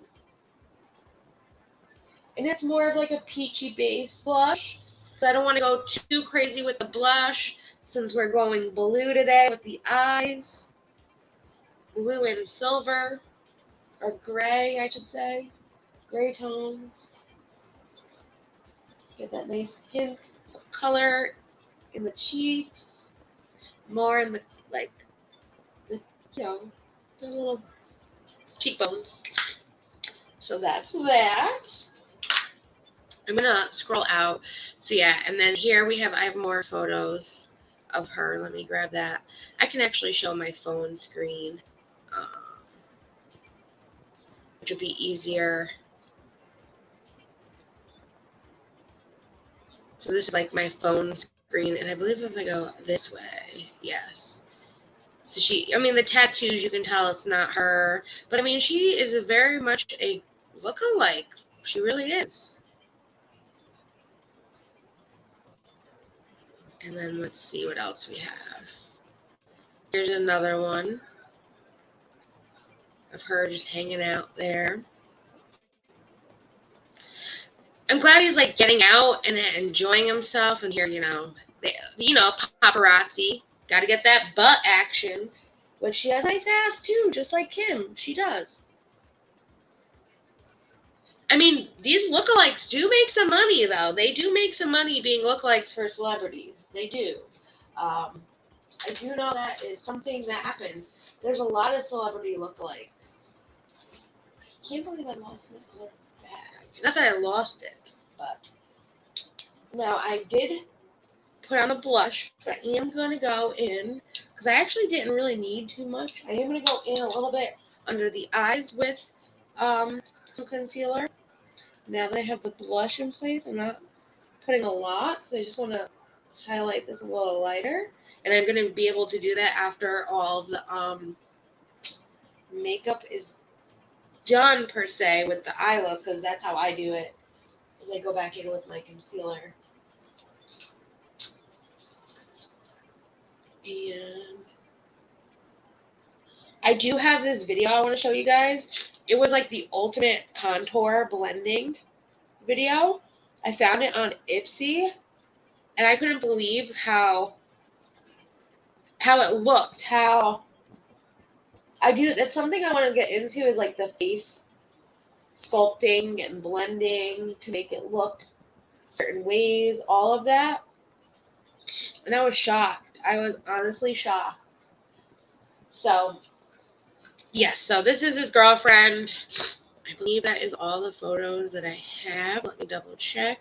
And it's more of like a peachy base blush. So I don't want to go too crazy with the blush since we're going blue today with the eyes. Blue and silver, or gray, I should say. Gray tones. Get that nice hint of color in the cheeks. More in the, the little cheekbones. So that's that. I'm going to scroll out. So yeah, and then here I have more photos of her. Let me grab that. I can actually show my phone screen, which would be easier. So this is like my phone screen, and I believe if I go this way, yes. So the tattoos, you can tell it's not her. But, she is very much a look-alike. She really is. And then let's see what else we have. Here's another one of her just hanging out there. I'm glad he's, getting out and enjoying himself. And here, paparazzi. Got to get that butt action. But she has nice ass, too, just like Kim. She does. These lookalikes do make some money, though. They do make some money being lookalikes for celebrities. They do. I do know that is something that happens. There's a lot of celebrity lookalikes. I can't believe I lost my other bag. Not that I lost it, but now I did put on a blush, but I am going to go in, because I actually didn't really need too much. I am going to go in a little bit under the eyes with some concealer. Now that I have the blush in place, I'm not putting a lot, because I just want to highlight this a little lighter. And I'm going to be able to do that after all of the makeup is done, per se, with the eye look, because that's how I do it, as I go back in with my concealer. And I do have this video I want to show you guys. It was like the ultimate contour blending video. I found it on Ipsy, and I couldn't believe how it looked. That's something I want to get into, is like the face sculpting and blending to make it look certain ways, all of that. And I was shocked. I was honestly shocked. So, yes, so this is his girlfriend. I believe that is all the photos that I have. Let me double check.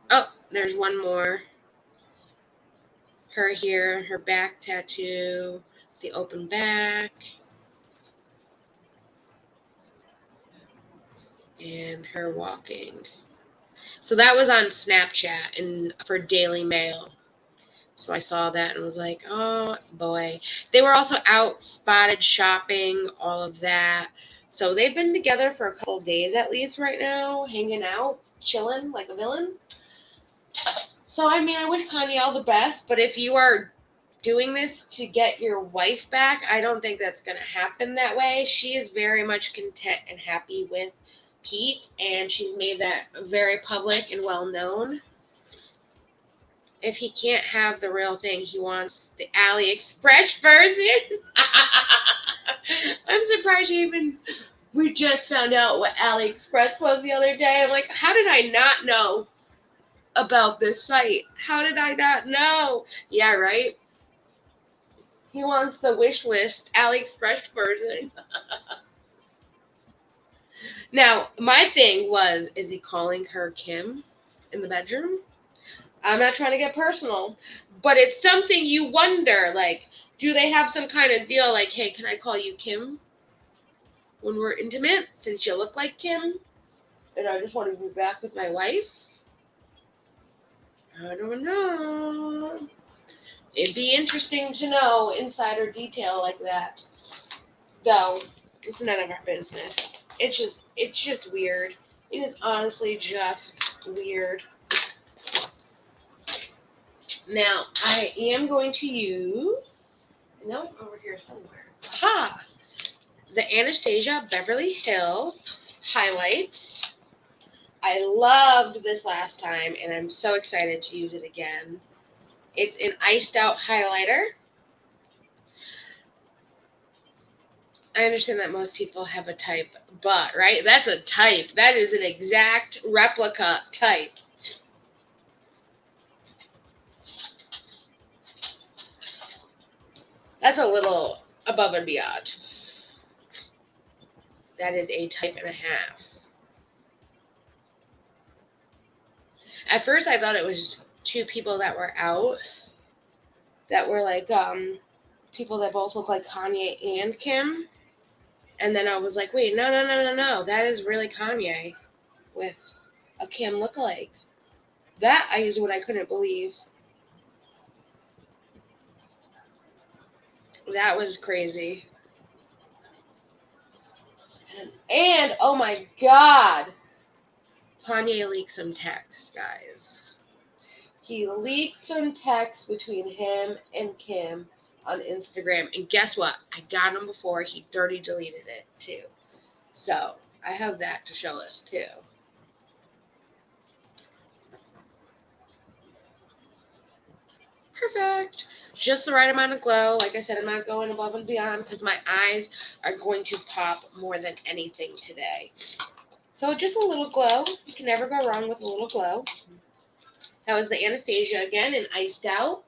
Oh, there's one more. Her here, her back tattoo, the open back, and her walking. So that was on Snapchat and for Daily Mail. So I saw that and was like, oh boy. They were also out spotted shopping, all of that. So they've been together for a couple of days at least right now, hanging out, chilling like a villain. So, I mean, I wish Kanye all the best, but if you are doing this to get your wife back, I don't think that's going to happen that way. She is very much content and happy with Pete, and she's made that very public and well known. If he can't have the real thing, he wants the AliExpress version. I'm surprised we just found out what AliExpress was the other day. I'm like, how did I not know about this site? How did I not know? Yeah, right? He wants the wish list AliExpress version. Now, my thing was, is he calling her Kim in the bedroom? I'm not trying to get personal, but it's something you wonder, like, do they have some kind of deal like, hey, can I call you Kim when we're intimate since you look like Kim and I just want to be back with my wife? I don't know. It'd be interesting to know insider detail like that. Though, it's none of our business. It's just weird. It is honestly just weird. Now, I am going to use, I know it's over here somewhere. Aha! The Anastasia Beverly Hill highlights. I loved this last time, and I'm so excited to use it again. It's an iced out highlighter. I understand that most people have a type, but, right? That's a type. That is an exact replica type. That's a little above and beyond. That is a type and a half. At first, I thought it was two people that were out that were like people that both look like Kanye and Kim. And then I was like, wait, no. That is really Kanye with a Kim lookalike. That is what I couldn't believe. That was crazy. And oh my God, Kanye leaked some text, guys. He leaked some text between him and Kim on Instagram. And guess what? I got him before he dirty deleted it too. So I have that to show us too. Perfect. Just the right amount of glow. Like I said, I'm not going above and beyond because my eyes are going to pop more than anything today. So just a little glow. You can never go wrong with a little glow. That was the Anastasia again and iced out.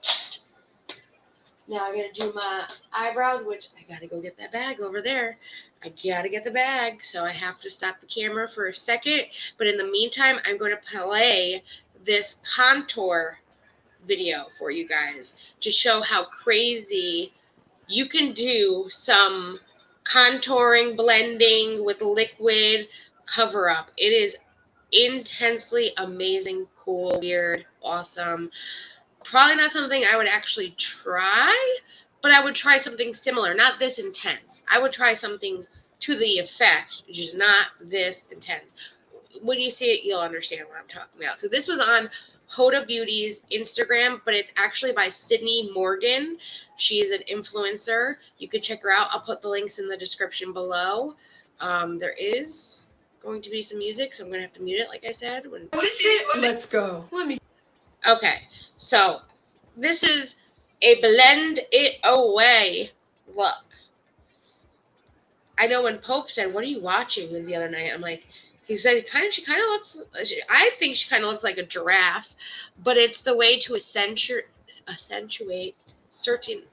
Now I'm going to do my eyebrows, which I got to go get that bag over there. I got to get the bag, so I have to stop the camera for a second. But in the meantime, I'm going to play this contour video for you guys to show how crazy you can do some contouring, blending with liquid cover up. It is intensely amazing, cool, weird, awesome. Probably not something I would actually try, but I would try something similar, not this intense. I would try something to the effect, which is not this intense. When you see it, you'll understand what I'm talking about. So this was on Hoda Beauty's Instagram, but it's actually by Sydney Morgan. She is an influencer. You can check her out. I'll put the links in the description below. There is going to be some music, so I'm going to have to mute it, like I said. What is it? Let's go. Okay, so this is a blend it away look. I know when Pope said, "What are you watching?" the other night, I'm like, he said, she kind of looks, I think she kind of looks like a giraffe, but it's the way to accentuate certain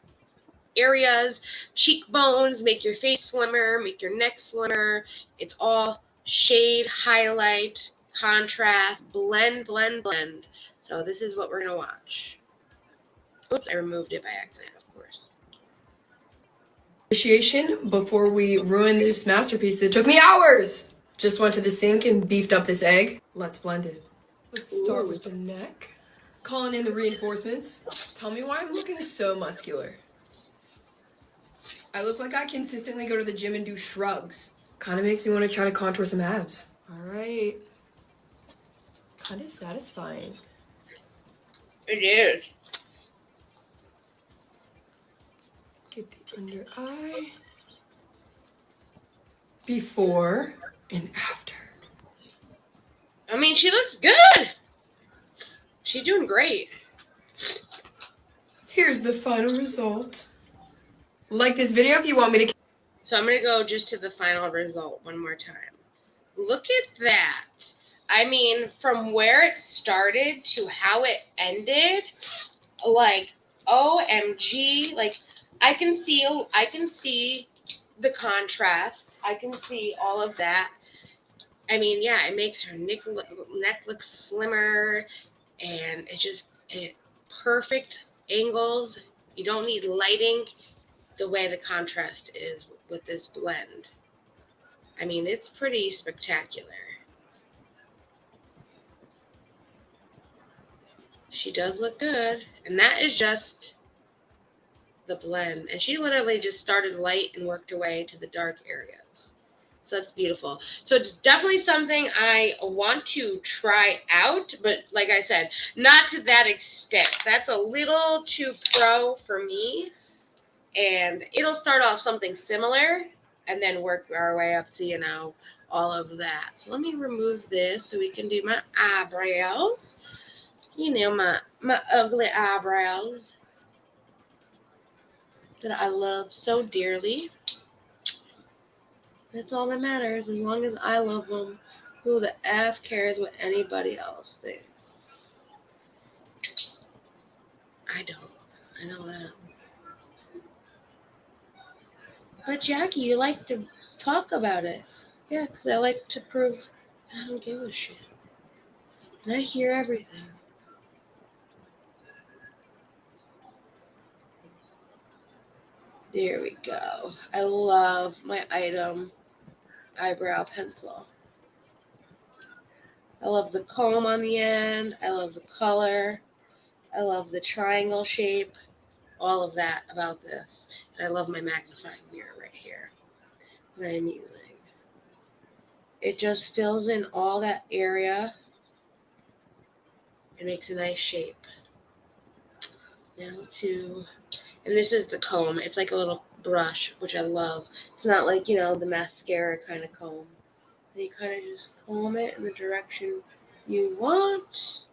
areas, cheekbones, make your face slimmer, make your neck slimmer. It's all shade, highlight, contrast, blend. So this is what we're going to watch. Oops, I removed it by accident, of course. Appreciation before we ruin this masterpiece that took me hours. Just went to the sink and beefed up this egg. Let's blend it. Let's start with the neck. Calling in the reinforcements. Tell me why I'm looking so muscular. I look like I consistently go to the gym and do shrugs. Kind of makes me want to try to contour some abs. All right. Kind of satisfying. It is. Get the under eye. Before and after. I mean, she looks good. She's doing great. Here's the final result. Like this video if you want me to. So I'm going to go just to the final result one more time. Look at that. I mean, from where it started to how it ended, like, OMG. Like, I can see the contrast. I can see all of that. I mean, yeah, it makes her neck look slimmer, and it perfect angles. You don't need lighting. The way the contrast is with this blend, I mean, it's pretty spectacular. She does look good, and that is just the blend. And she literally just started light and worked her way to the dark areas. So that's beautiful. So it's definitely something I want to try out, but like I said, not to that extent. That's a little too pro for me. And it'll start off something similar and then work our way up to, all of that. So let me remove this so we can do my eyebrows. My ugly eyebrows that I love so dearly. That's all that matters. As long as I love them, who the F cares what anybody else thinks? I don't. I know that. But Jackie, you like to talk about it. Yeah, because I like to prove I don't give a shit. And I hear everything. There we go. I love my item eyebrow pencil. I love the comb on the end. I love the color. I love the triangle shape. All of that about this. And I love my magnifying mirror right here that I'm using. It just fills in all that area. It makes a nice shape. And this is the comb. It's like a little brush, which I love. It's not like, the mascara kind of comb. You kind of just comb it in the direction you want.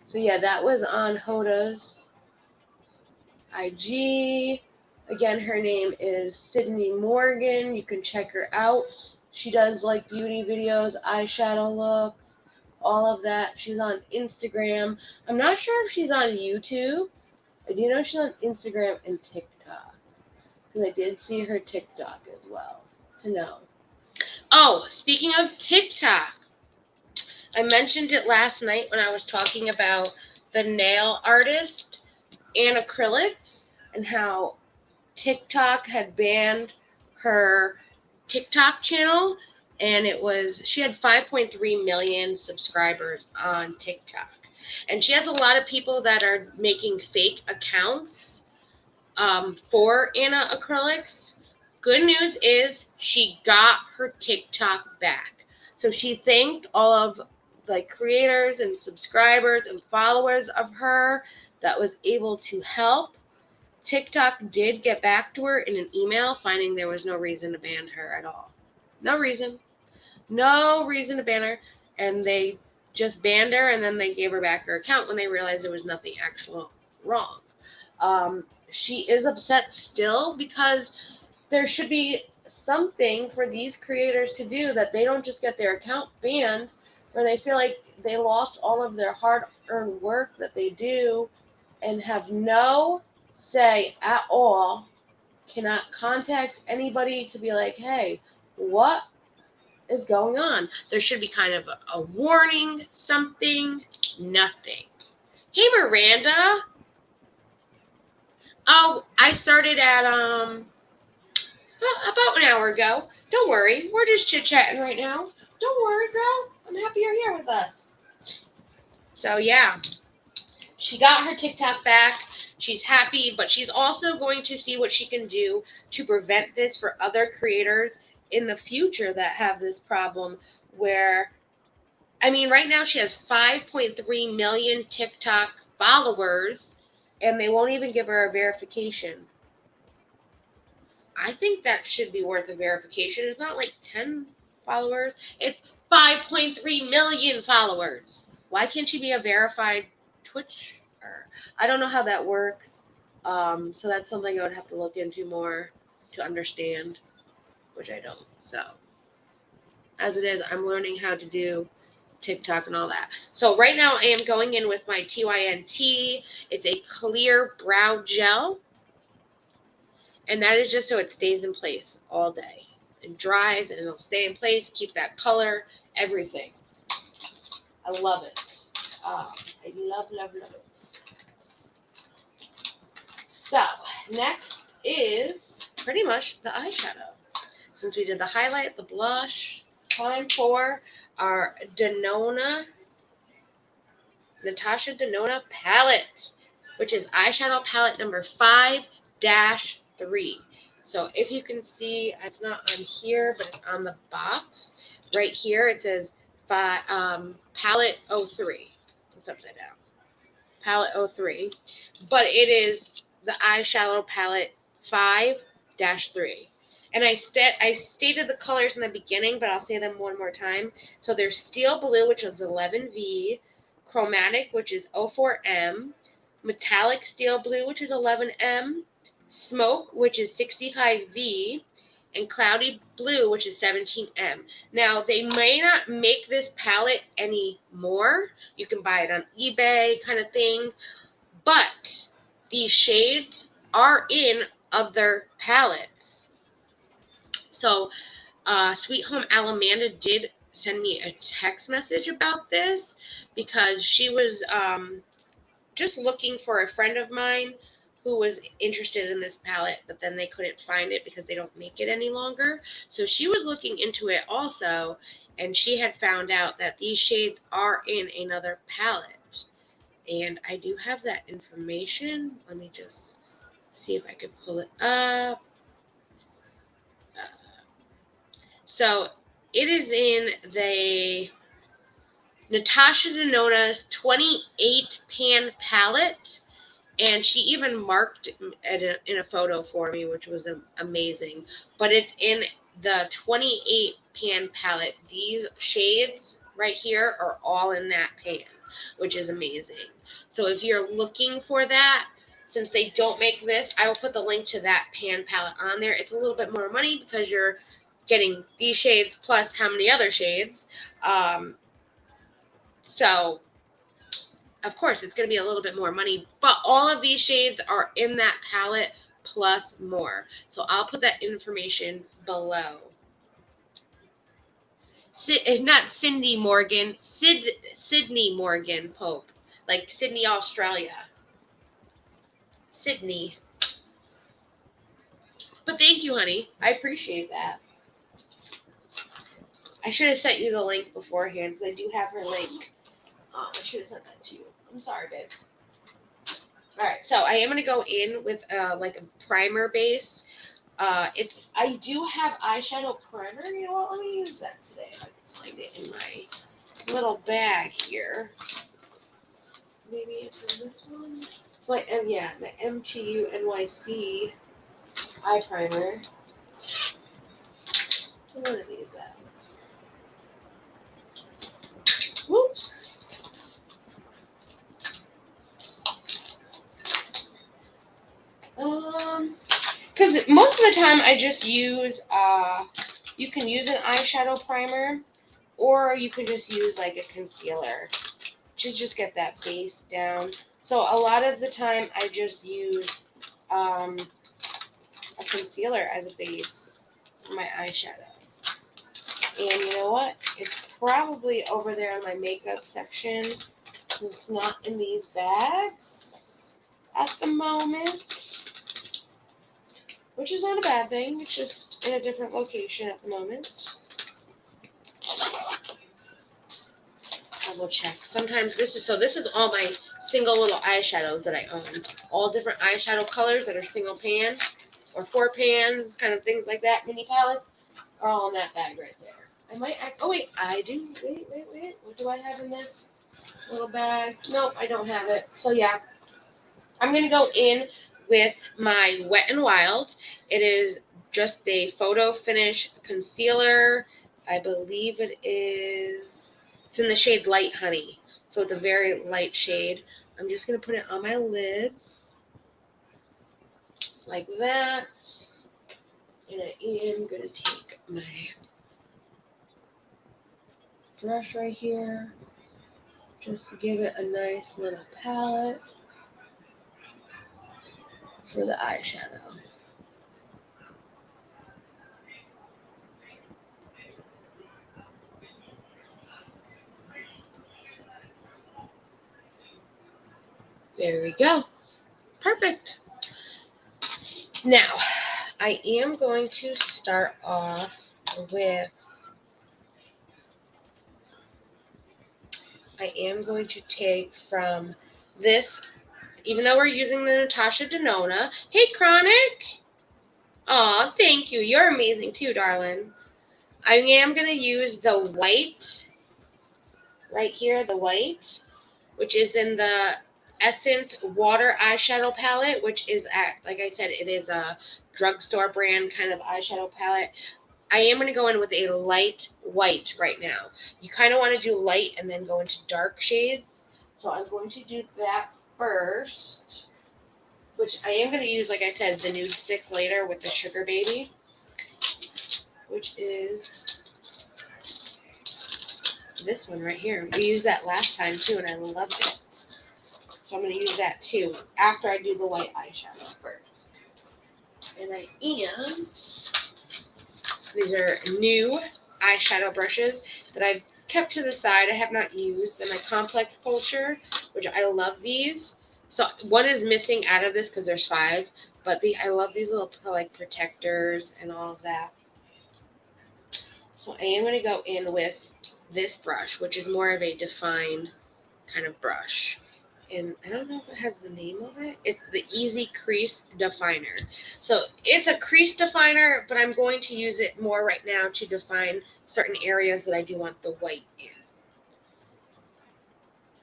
So yeah, that was on Hoda's IG. Again, her name is Sydney Morgan. You can check her out. She does like beauty videos, eyeshadow looks, all of that. She's on Instagram. I'm not sure if she's on YouTube. I do know she's on Instagram and TikTok, because I did see her TikTok as well to know. Oh, speaking of TikTok, I mentioned it last night when I was talking about the nail artist and acrylics and how TikTok had banned her TikTok channel, and she had 5.3 million subscribers on TikTok. And she has a lot of people that are making fake accounts for Anna Acrylics. Good news is she got her TikTok back. So she thanked all of like creators and subscribers and followers of her that was able to help. TikTok did get back to her in an email, finding there was no reason to ban her at all. No reason to ban her, and they just banned her, and then they gave her back her account when they realized there was nothing actual wrong. She is upset still because there should be something for these creators to do, that they don't just get their account banned where they feel like they lost all of their hard-earned work that they do and have no say at all, cannot contact anybody to be like, hey, what is going on? There should be kind of a warning, something, nothing. Hey, Miranda. Oh, I started at about an hour ago. Don't worry, we're just chit-chatting right now. Don't worry, girl. I'm happy you're here with us. So yeah, she got her TikTok back. She's happy, but she's also going to see what she can do to prevent this for other creators in the future that have this problem where, I mean, right now she has 5.3 million TikTok followers, and they won't even give her a verification. I think that should be worth a verification. It's not like 10 followers. It's 5.3 million followers. Why can't she be a verified Twitch? I don't know how that works. So that's something I would have to look into more to understand, which I don't. So as it is, I'm learning how to do TikTok and all that. So right now I am going in with my TYNT. It's a clear brow gel. And that is just so it stays in place all day. It dries and it'll stay in place, keep that color, everything. I love it. I love it. So, next is pretty much the eyeshadow. Since we did the highlight, the blush, time for our Natasha DeNona palette, which is eyeshadow palette number 5-3. So if you can see, it's not on here, but it's on the box. Right here, it says palette 03. It's upside down. Palette 03. But it is the eyeshadow palette 5-3. And I stated the colors in the beginning, but I'll say them one more time. So there's Steel Blue, which is 11V, Chromatic, which is 04M, Metallic Steel Blue, which is 11M, Smoke, which is 65V, and Cloudy Blue, which is 17M. Now, they may not make this palette anymore. You can buy it on eBay kind of thing. But these shades are in other palettes. So, Sweet Home Alamanda did send me a text message about this because she was just looking for a friend of mine who was interested in this palette, but then they couldn't find it because they don't make it any longer. So she was looking into it also, and she had found out that these shades are in another palette. And I do have that information. Let me just see if I can pull it up. So it is in the Natasha DeNona's 28 pan palette. And she even marked it in a photo for me, which was amazing. But it's in the 28 pan palette. These shades right here are all in that pan, which is amazing. So if you're looking for that, since they don't make this, I will put the link to that pan palette on there. It's a little bit more money because you're getting these shades plus how many other shades. So of course, it's going to be a little bit more money, but all of these shades are in that palette plus more. So I'll put that information below. Not Cindy Morgan, Sydney Morgan Pope, like Sydney, Australia. Sydney. But thank you, honey. I appreciate that. I should have sent you the link beforehand because I do have her link. I should have sent that to you. I'm sorry, babe. All right, so I am going to go in with like a primer base. I do have eyeshadow primer. You know what? Let me use that today if I can find it in my little bag here. Maybe it's in this one. It's my my MTU NYC eye primer. One of these bags. Whoops. Because most of the time I just use, you can use an eyeshadow primer, or you can just use like a concealer to just get that base down. So a lot of the time I just use a concealer as a base for my eyeshadow. And you know what? It's probably over there in my makeup section. It's not in these bags at the moment, which is not a bad thing. It's just in a different location at the moment. I will check. Sometimes this is all my single little eyeshadows that I own. All different eyeshadow colors that are single pan or 4 pans, kind of things like that. Mini palettes are all in that bag right there. I do. Wait. What do I have in this little bag? Nope, I don't have it. So yeah, I'm going to go in with my Wet n Wild. It is just a photo finish concealer. I believe it's in the shade Light Honey. So it's a very light shade. I'm just going to put it on my lids like that. And I am going to take my brush right here just to give it a nice little palette for the eyeshadow. There we go. Perfect. Now, I am going to start off with, I am going to take from this, even though we're using the Natasha DeNona. Hey, Chronic. Aw, thank you. You're amazing too, darling. I am going to use the white, right here, the white, which is in the Essence Water Eyeshadow Palette, which is, like I said, it is a drugstore brand kind of eyeshadow palette. I am going to go in with a light white right now. You kind of want to do light and then go into dark shades. So I'm going to do that first, which I am going to use, like I said, the nude sticks later with the Sugar Baby, which is this one right here. We used that last time too, and I loved it. So I'm going to use that too after I do the white eyeshadow first. And I am... These are new eyeshadow brushes that I've kept to the side. I have not used. They're my Complex Culture, which I love these. So one is missing out of this because there's 5. But I love these little like protectors and all of that. So I am going to go in with this brush, which is more of a define kind of brush. And I don't know if it has the name of it. It's the Easy Crease Definer. So it's a crease definer, but I'm going to use it more right now to define certain areas that I do want the white in.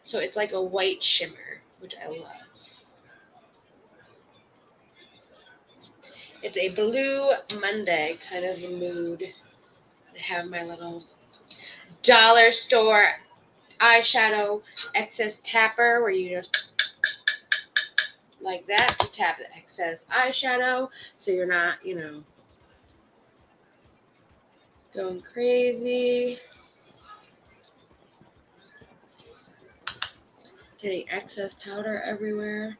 So it's like a white shimmer, which I love. It's a Blue Monday kind of mood. I have my little dollar store eyeshadow excess tapper where you just like that to tap the excess eyeshadow so you're not, going crazy, getting excess powder everywhere.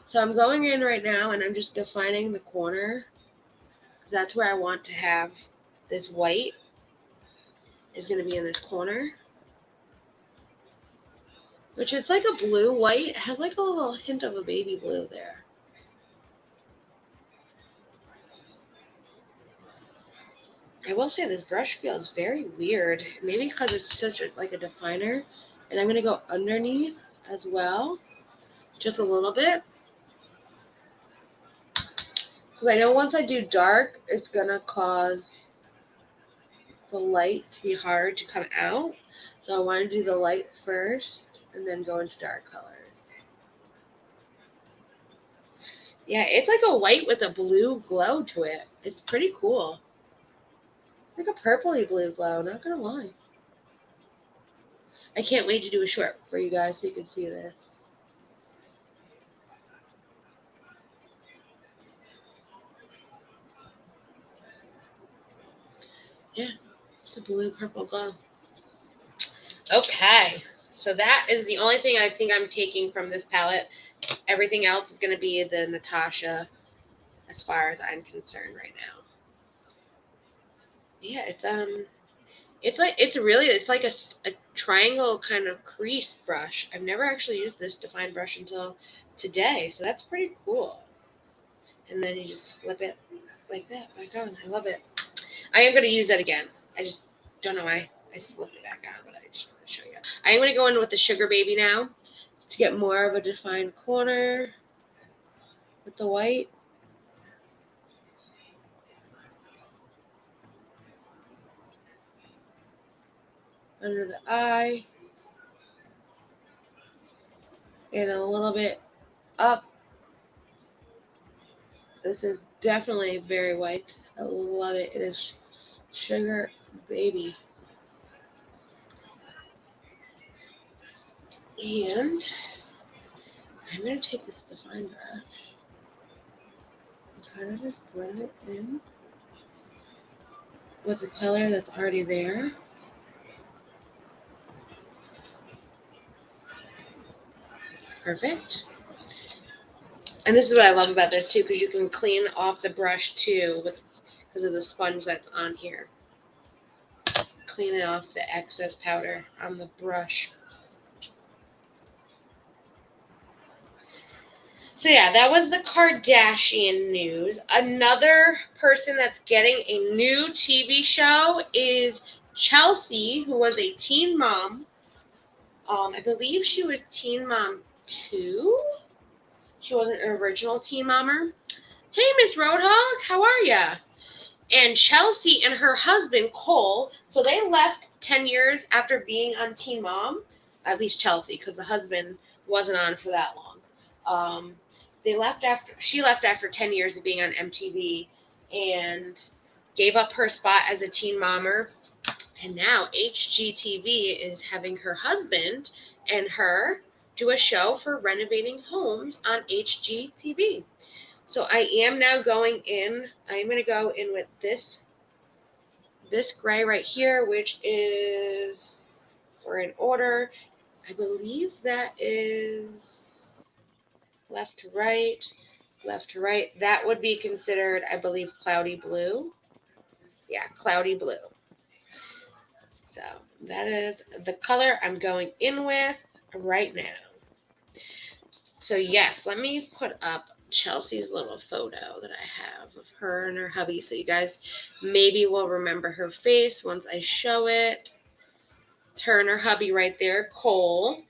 So I'm going in right now and I'm just defining the corner because that's where I want to have this white is going to be in this corner, which is like a blue white. It has like a little hint of a baby blue there. I will say this brush feels very weird. Maybe because it's just like a definer. And I'm going to go underneath as well. Just a little bit. Because I know once I do dark, it's going to cause the light to be hard to come out. So I want to do the light first and then go into dark colors. Yeah, it's like a white with a blue glow to it. It's pretty cool. Like a purpley blue glow, not gonna lie. I can't wait to do a short for you guys so you can see this. Yeah, it's a blue purple glow. Okay, so that is the only thing I think I'm taking from this palette. Everything else is going to be the Natasha as far as I'm concerned right now. Yeah, it's like a triangle kind of crease brush. I've never actually used this defined brush until today, so that's pretty cool. And then you just flip it like that back on. I love it. I am going to use that again. I just don't know why I slipped it back on, but I just want to show you. I am going to go in with the Sugar Baby now to get more of a defined corner with the white. Under the eye. And a little bit up. This is definitely very white. I love it. It is Sugar Baby. And I'm going to take this defined brush and kind of just blend it in with the color that's already there. Perfect. And this is what I love about this too, because you can clean off the brush too because of the sponge that's on here. Cleaning off the excess powder on the brush. So yeah, that was the Kardashian news. Another person that's getting a new TV show is Chelsea, who was a teen mom. I believe she was Teen Mom 2. She wasn't an original Teen Mommer. Hey, Miss Roadhog, how are ya? And Chelsea and her husband, Cole, so they left 10 years after being on Teen Mom. At least Chelsea, because the husband wasn't on for that long. She left after 10 years of being on MTV and gave up her spot as a teen mommer. And now HGTV is having her husband and her do a show for renovating homes on HGTV. So I am now going in. I'm going to go in with this gray right here, which is for an order. I believe that is left to right. That would be considered, I believe, cloudy blue. Yeah, cloudy blue. So that is the color I'm going in with right now. So yes, let me put up Chelsea's little photo that I have of her and her hubby, so you guys maybe will remember her face once I show it. It's her and her hubby right there, Cole.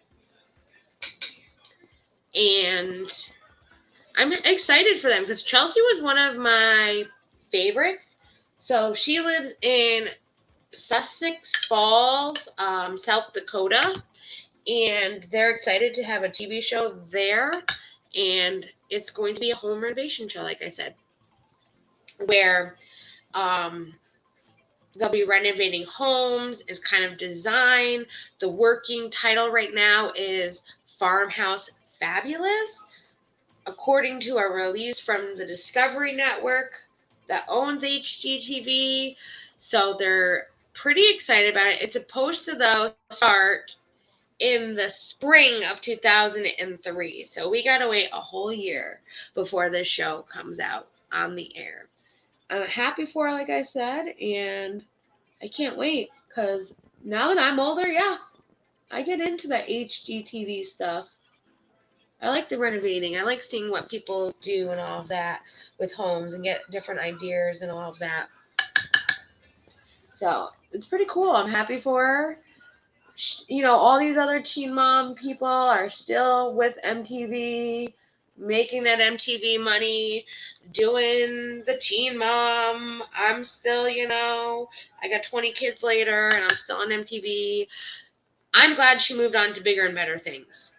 And I'm excited for them because Chelsea was one of my favorites. So she lives in Sussex Falls, South Dakota, and they're excited to have a TV show there. And it's going to be a home renovation show, like I said, where they'll be renovating homes. It's kind of design. The working title right now is Farmhouse Fabulous, according to a release from the Discovery Network that owns HGTV. So they're pretty excited about it. It's supposed to, though, start in the spring of 2003. So we got to wait a whole year before this show comes out on the air. I'm happy for her, like I said, and I can't wait because now that I'm older, yeah, I get into the HGTV stuff. I like the renovating. I like seeing what people do and all of that with homes and get different ideas and all of that. So it's pretty cool. I'm happy for her. You know, all these other teen mom people are still with MTV. making that MTV money, doing the teen mom. I'm still, I got 20 kids later and I'm still on MTV. I'm glad she moved on to bigger and better things.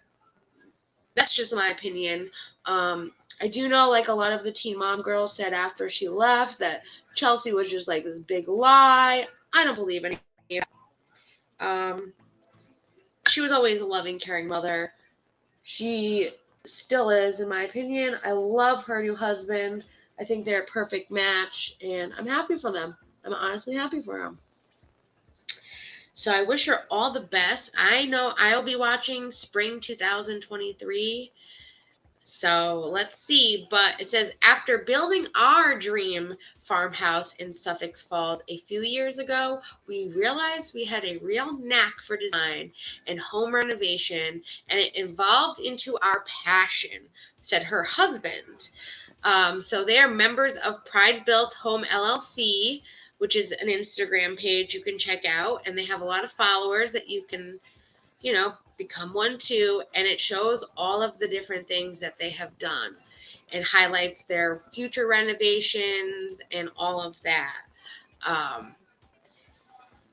That's just my opinion. I do know, like, a lot of the teen mom girls said after she left that Chelsea was just like this big lie. I don't believe any of that. She was always a loving, caring mother. She still is, in my opinion. I love her new husband. I think they're a perfect match, and I'm happy for them. I'm honestly happy for them. So I wish her all the best. I know I'll be watching spring 2023. So let's see. But it says, after building our dream farmhouse in Suffolk Falls a few years ago, we realized we had a real knack for design and home renovation, and it evolved into our passion, said her husband. So they are members of Pride Built Home LLC, which is an Instagram page you can check out, and they have a lot of followers that you can, become one too, and it shows all of the different things that they have done and highlights their future renovations and all of that.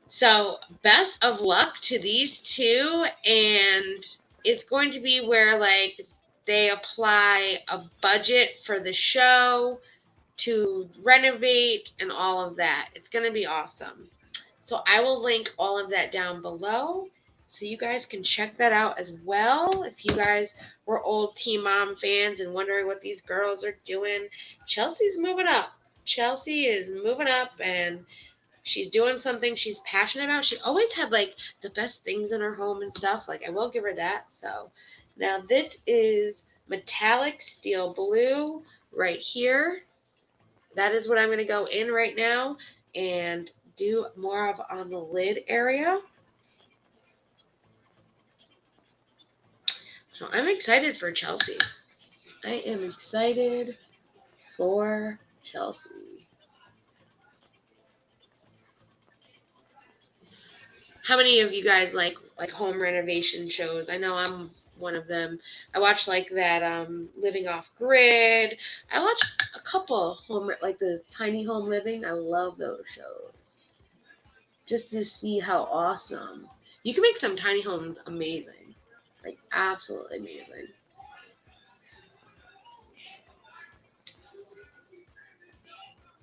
So best of luck to these two, and it's going to be where, like, they apply a budget for the show to renovate and all of that. It's going to be awesome. So I will link all of that down below so you guys can check that out as well. If you guys were old Teen Mom fans and wondering what these girls are doing, Chelsea's moving up. Chelsea is moving up, and she's doing something she's passionate about. She always had, like, the best things in her home and stuff. Like, I will give her that. So now this is metallic steel blue right here. That is what I'm going to go in right now and do more of on the lid area. So I'm excited for Chelsea. I am excited for Chelsea. How many of you guys like home renovation shows? I know I'm one of them. I watch like that Living Off Grid. I watched a couple home, like the Tiny Home Living. I love those shows. Just to see how awesome. You can make some tiny homes amazing. Like, absolutely amazing.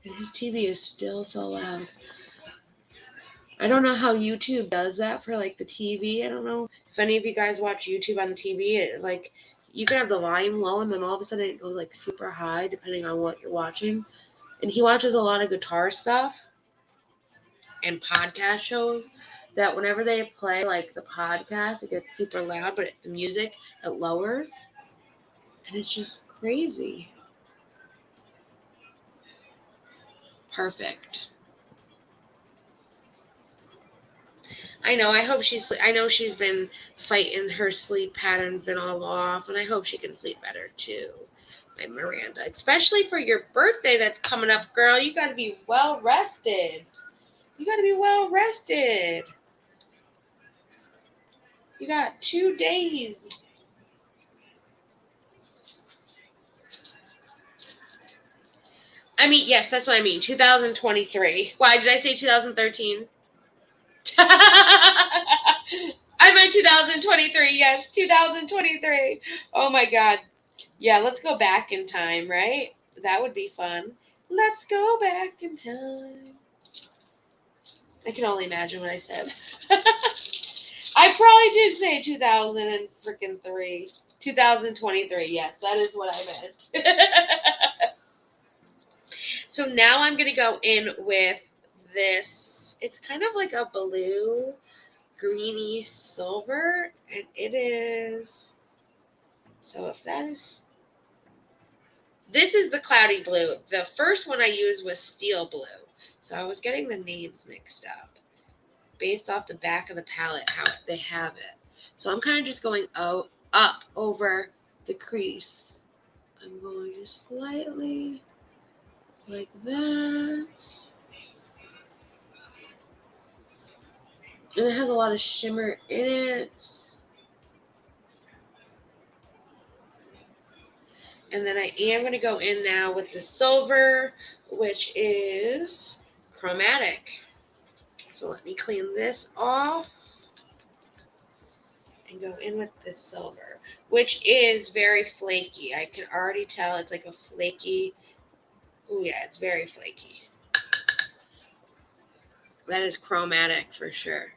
And his TV is still so loud. I don't know how YouTube does that for, like, the TV. I don't know if any of you guys watch YouTube on the TV. Like, you can have the volume low, and then all of a sudden it goes, like, super high, depending on what you're watching. And he watches a lot of guitar stuff and podcast shows that whenever they play, like, the podcast, it gets super loud, but the music, it lowers. And it's just crazy. Perfect. I know. I know she's been fighting, her sleep pattern's been all off, and I hope she can sleep better too. My Miranda, especially for your birthday that's coming up, girl. You got to be well rested. You got 2 days. I mean, yes, that's what I mean. 2023. Why did I say 2013? I meant 2023. Yes, 2023. Oh my God. Yeah, let's go back in time, right? That would be fun. Let's go back in time. I can only imagine what I said. I probably did say 2003. 2023. Yes, that is what I meant. So now I'm going to go in with this. It's kind of like a blue, greeny silver, and it is. So if that is. This is the cloudy blue. The first one I used was steel blue. So I was getting the names mixed up based off the back of the palette, how they have it. So I'm kind of just going up over the crease. I'm going just slightly like that. And it has a lot of shimmer in it. And then I am going to go in now with the silver, which is chromatic. So let me clean this off and go in with the silver, which is very flaky. I can already tell it's like a flaky. Oh yeah, it's very flaky. That is chromatic for sure.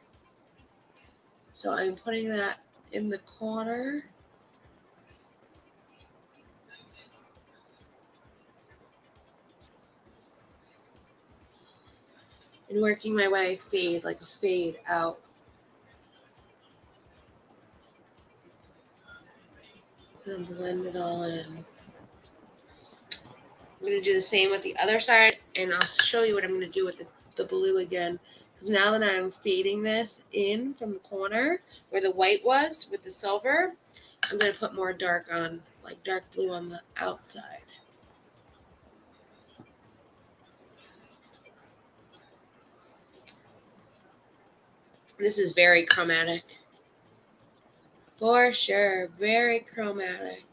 So I'm putting that in the corner. And working my way fade, like a fade out. And blend it all in. I'm going to do the same with the other side, and I'll show you what I'm going to do with the blue again. Because now that I'm fading this in from the corner where the white was with the silver, I'm going to put more dark on, like dark blue on the outside. This is very chromatic. For sure, very chromatic.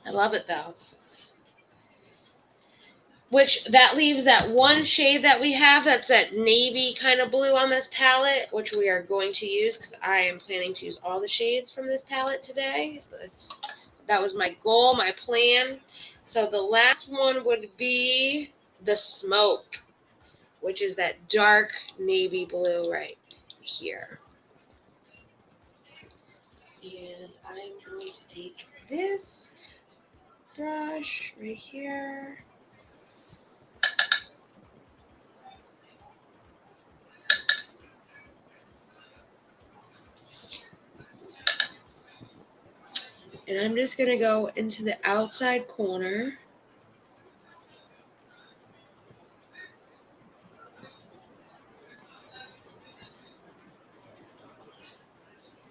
I love it though. Which that leaves that one shade that we have, that's that navy kind of blue on this palette, which we are going to use because I am planning to use all the shades from this palette today. That was my goal, my plan. So the last one would be the smoke, which is that dark navy blue right here. And I'm going to take this brush right here. And I'm just going to go into the outside corner.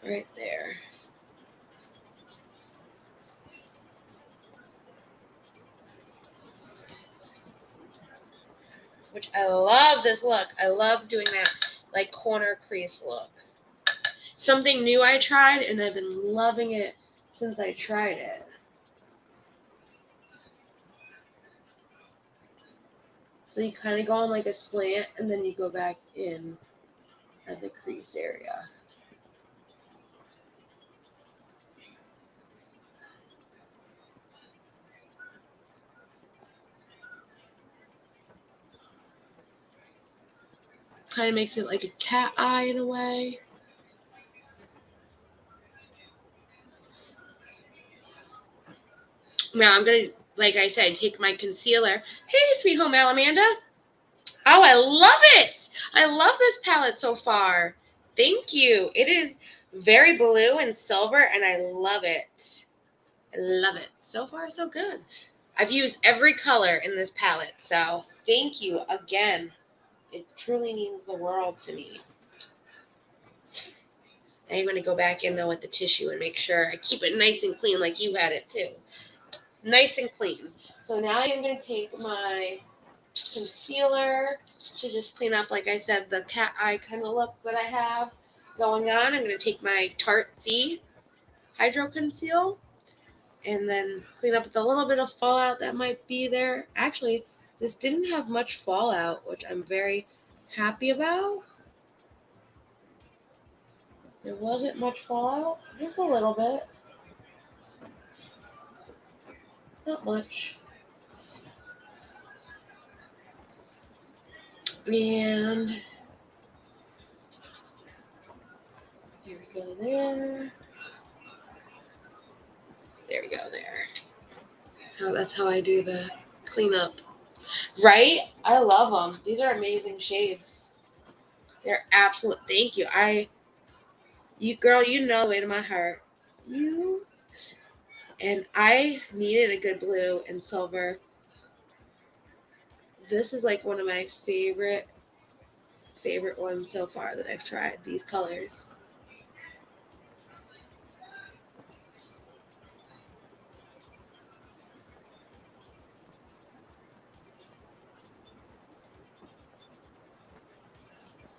Right there. Which I love this look. I love doing that like corner crease look. Something new I tried, and I've been loving it since I tried it. So you kind of go on like a slant, and then you go back in at the crease area. Kind of makes it like a cat eye in a way. Now I'm going to, like I said, take my concealer. Hey, sweet home Alamanda. Oh, I love it. I love this palette so far. Thank you. It is very blue and silver, and I love it. I love it. So far, so good. I've used every color in this palette, so thank you again. It truly means the world to me. I'm going to go back in, though, with the tissue and make sure I keep it nice and clean like you had it, too. Nice and clean. So now I'm going to take my concealer to just clean up, like I said, the cat eye kind of look that I have going on. I'm going to take my Tarte C Hydro Conceal and then clean up with a little bit of fallout that might be there. Actually, this didn't have much fallout, which I'm very happy about. There wasn't much fallout, just a little bit. Not much. And here we go there. There we go there. Oh, that's how I do the cleanup. Right? I love them. These are amazing shades. They're absolute. Thank you. You girl, you know the way to my heart. And I needed a good blue and silver. This is like one of my favorite ones so far that I've tried. These colors.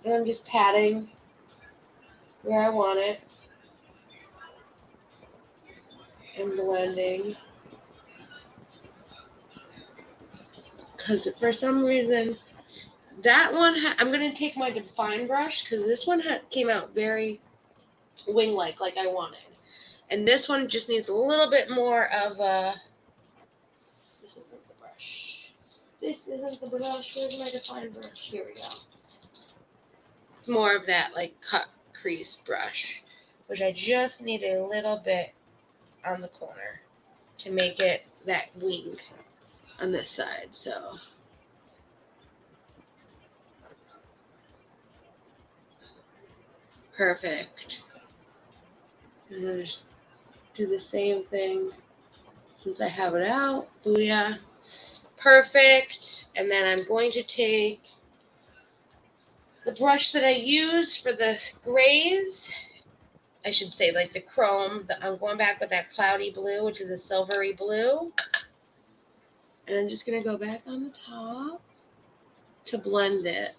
And I'm just patting where I want it. and blending. Because for some reason, that one, I'm going to take my define brush because this one came out very wing-like, like I wanted. And this one just needs a little bit more of a, this isn't the brush. This isn't the brush. Where's my define brush? Here we go. It's more of that like cut crease brush, which I just need a little bit on the corner to make it that wing on this side. So perfect. And then just do the same thing since I have it out. Booyah. Perfect. And then I'm going to take the brush that I use for the grays. I should say like the chrome. I'm going back with that cloudy blue, which is a silvery blue. And I'm just going to go back on the top to blend it.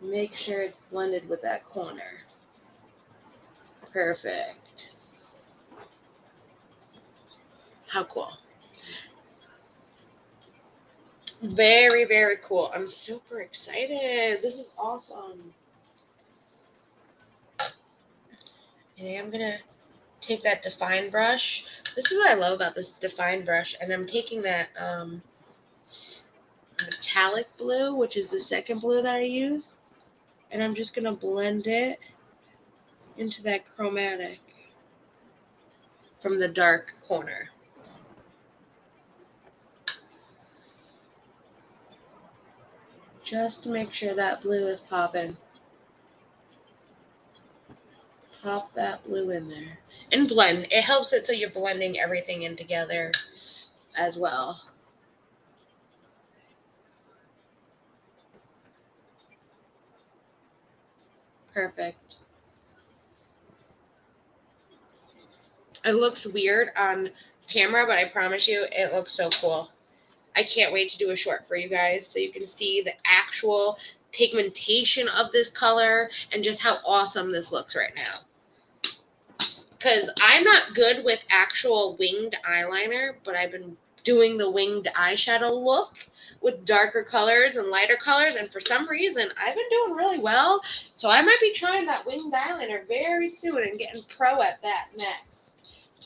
Make sure it's blended with that corner. Perfect. How cool. Very, very cool. I'm super excited. This is awesome. And I'm going to take that define brush. This is what I love about this define brush. And I'm taking that metallic blue, which is the second blue that I use. And I'm just going to blend it into that chromatic from the dark corner. Just to make sure that blue is popping. Pop that blue in there. And blend. It helps it so you're blending everything in together as well. Perfect. It looks weird on camera, but I promise you it looks so cool. I can't wait to do a short for you guys so you can see the actual pigmentation of this color and just how awesome this looks right now. Because I'm not good with actual winged eyeliner, but I've been doing the winged eyeshadow look with darker colors and lighter colors, and for some reason I've been doing really well. So I might be trying that winged eyeliner very soon and getting pro at that next.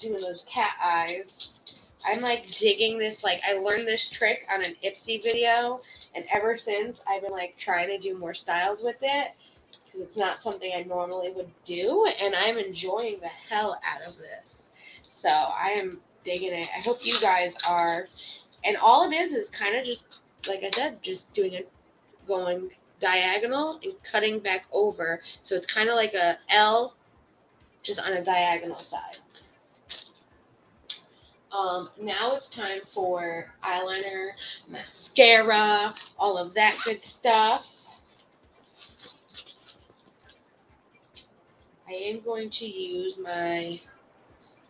Doing those cat eyes. I'm like digging this. Like I learned this trick on an Ipsy video, and ever since I've been like trying to do more styles with it because it's not something I normally would do, and I'm enjoying the hell out of this. So I am digging it. I hope you guys are. And all it is kind of just, like I said, just doing it, going diagonal and cutting back over. So it's kind of like a L just on a diagonal side. Now it's time for eyeliner, mascara, all of that good stuff. I am going to use my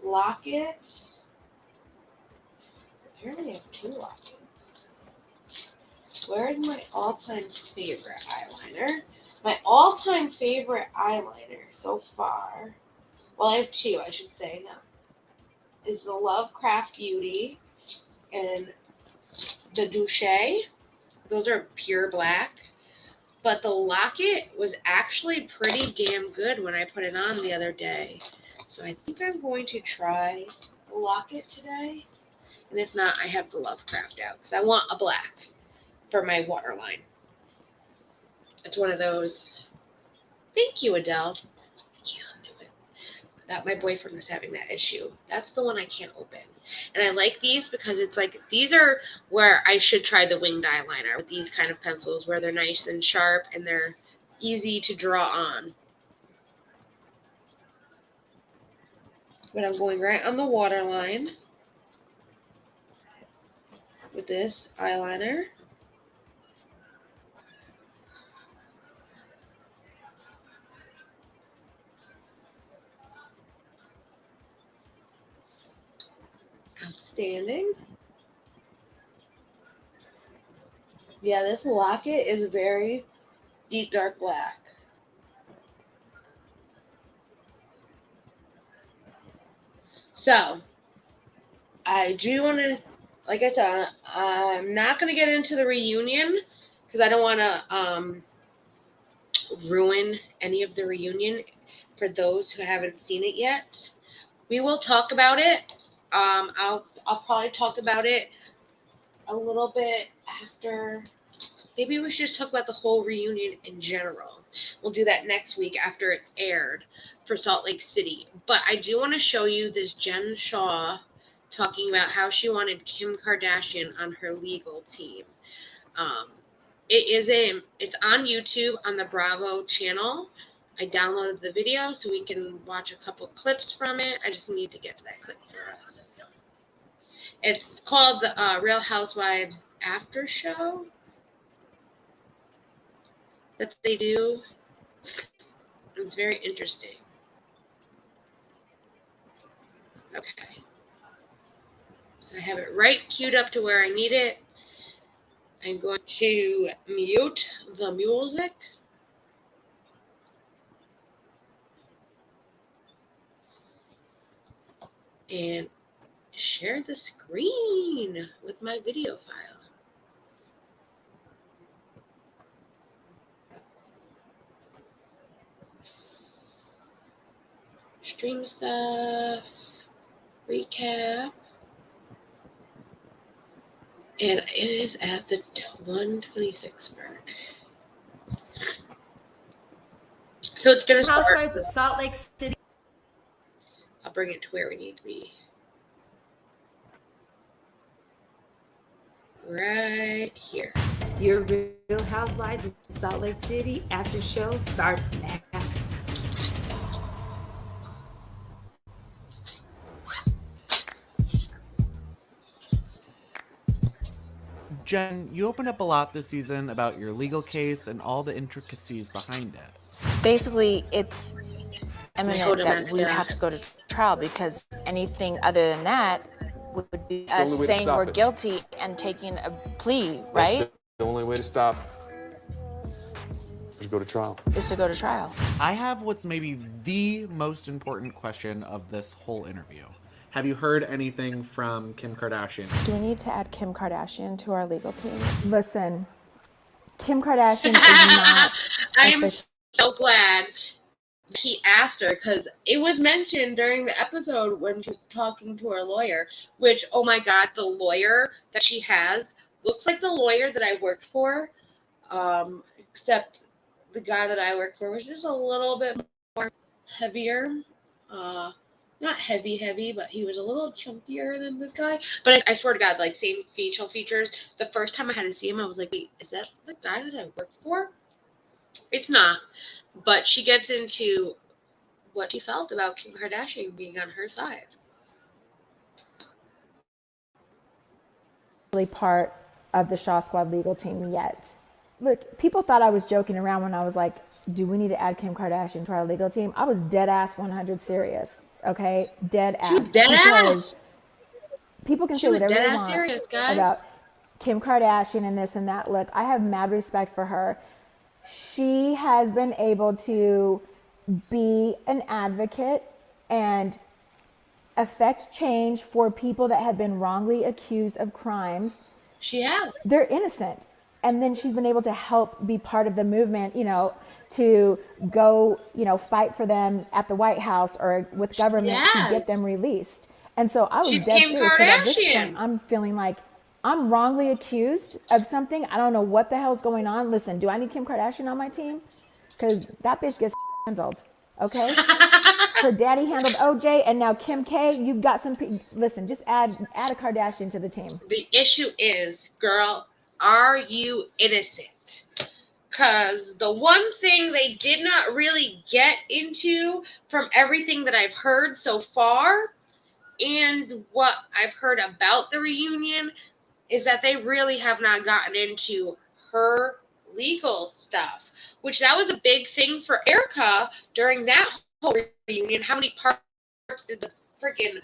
Locket. Apparently I have two Lockets. Where is my all-time favorite eyeliner? My all-time favorite eyeliner so far, well, I have two, I should say, no, is the Lovecraft Beauty and the Douche. Those are pure black. But the Locket was actually pretty damn good when I put it on the other day. So I think I'm going to try the Locket today. And if not, I have the Lovecraft out because I want a black for my waterline. It's one of those. Thank you, Adele. I can't undo it. That my boyfriend was having that issue. That's the one I can't open. And I like these because it's like, these are where I should try the winged eyeliner with these kind of pencils where they're nice and sharp and they're easy to draw on. But I'm going right on the waterline with this eyeliner. Outstanding. Yeah, this Locket is very deep dark black. So, I do want to, like I said, I'm not going to get into the reunion because I don't want to ruin any of the reunion for those who haven't seen it yet. We will talk about it. I'll probably talk about it a little bit after. Maybe we should just talk about the whole reunion in general. We'll do that next week after it's aired for Salt Lake City. But I do want to show you this Jen Shaw talking about how she wanted Kim Kardashian on her legal team. It's on YouTube on the Bravo channel. I downloaded the video so we can watch a couple clips from it. I just need to get to that clip for us. It's called the Real Housewives After Show that they do. It's very interesting. Okay. So I have it right queued up to where I need it. I'm going to mute the music. And share the screen with my video file. Stream stuff, recap, and it is at the 126 mark. So it's going to start. Housewives of Salt Lake City. I'll bring it to where we need to be. Right here. Your Real Housewives of Salt Lake City after show starts now. Jen, you opened up a lot this season about your legal case and all the intricacies behind it. Basically, it's imminent that we have to go to trial because anything other than that would be us saying we're guilty and taking a plea, right? That's the only way to stop is to go to trial. Is to go to trial. I have what's maybe the most important question of this whole interview. Have you heard anything from Kim Kardashian? Do we need to add Kim Kardashian to our legal team? Listen, Kim Kardashian is not. I am so glad he asked her because it was mentioned during the episode when she was talking to her lawyer, which, oh my God, the lawyer that she has looks like the lawyer that I worked for, except the guy that I worked for was just a little bit more heavier. Not heavy, but he was a little chunkier than this guy. But I swear to God, like, same facial features. The first time I had to see him, I was like, wait, is that the guy that I worked for? It's not. But she gets into what she felt about Kim Kardashian being on her side. Really part of the Shaw Squad legal team yet. Look, people thought I was joking around when I was like, do we need to add Kim Kardashian to our legal team? I was dead ass 100 serious. Okay, dead ass. She was dead ass. People can say whatever they want about Kim Kardashian and this and that. Look, I have mad respect for her. She has been able to be an advocate and affect change for people that have been wrongly accused of crimes. She has. They're innocent. And then she's been able to help be part of the movement, you know, to go, you know, fight for them at the White House or with government to get them released. And so I was dead serious because at this point I'm feeling like I'm wrongly accused of something. I don't know what the hell's going on. Listen, do I need Kim Kardashian on my team? Because that bitch gets handled, okay? Her daddy handled OJ, and now Kim K, you've got some... Listen, just add a Kardashian to the team. The issue is, girl, are you innocent? Because the one thing they did not really get into from everything that I've heard so far and what I've heard about the reunion is that they really have not gotten into her legal stuff, which that was a big thing for Erica during that whole reunion. How many parts did the freaking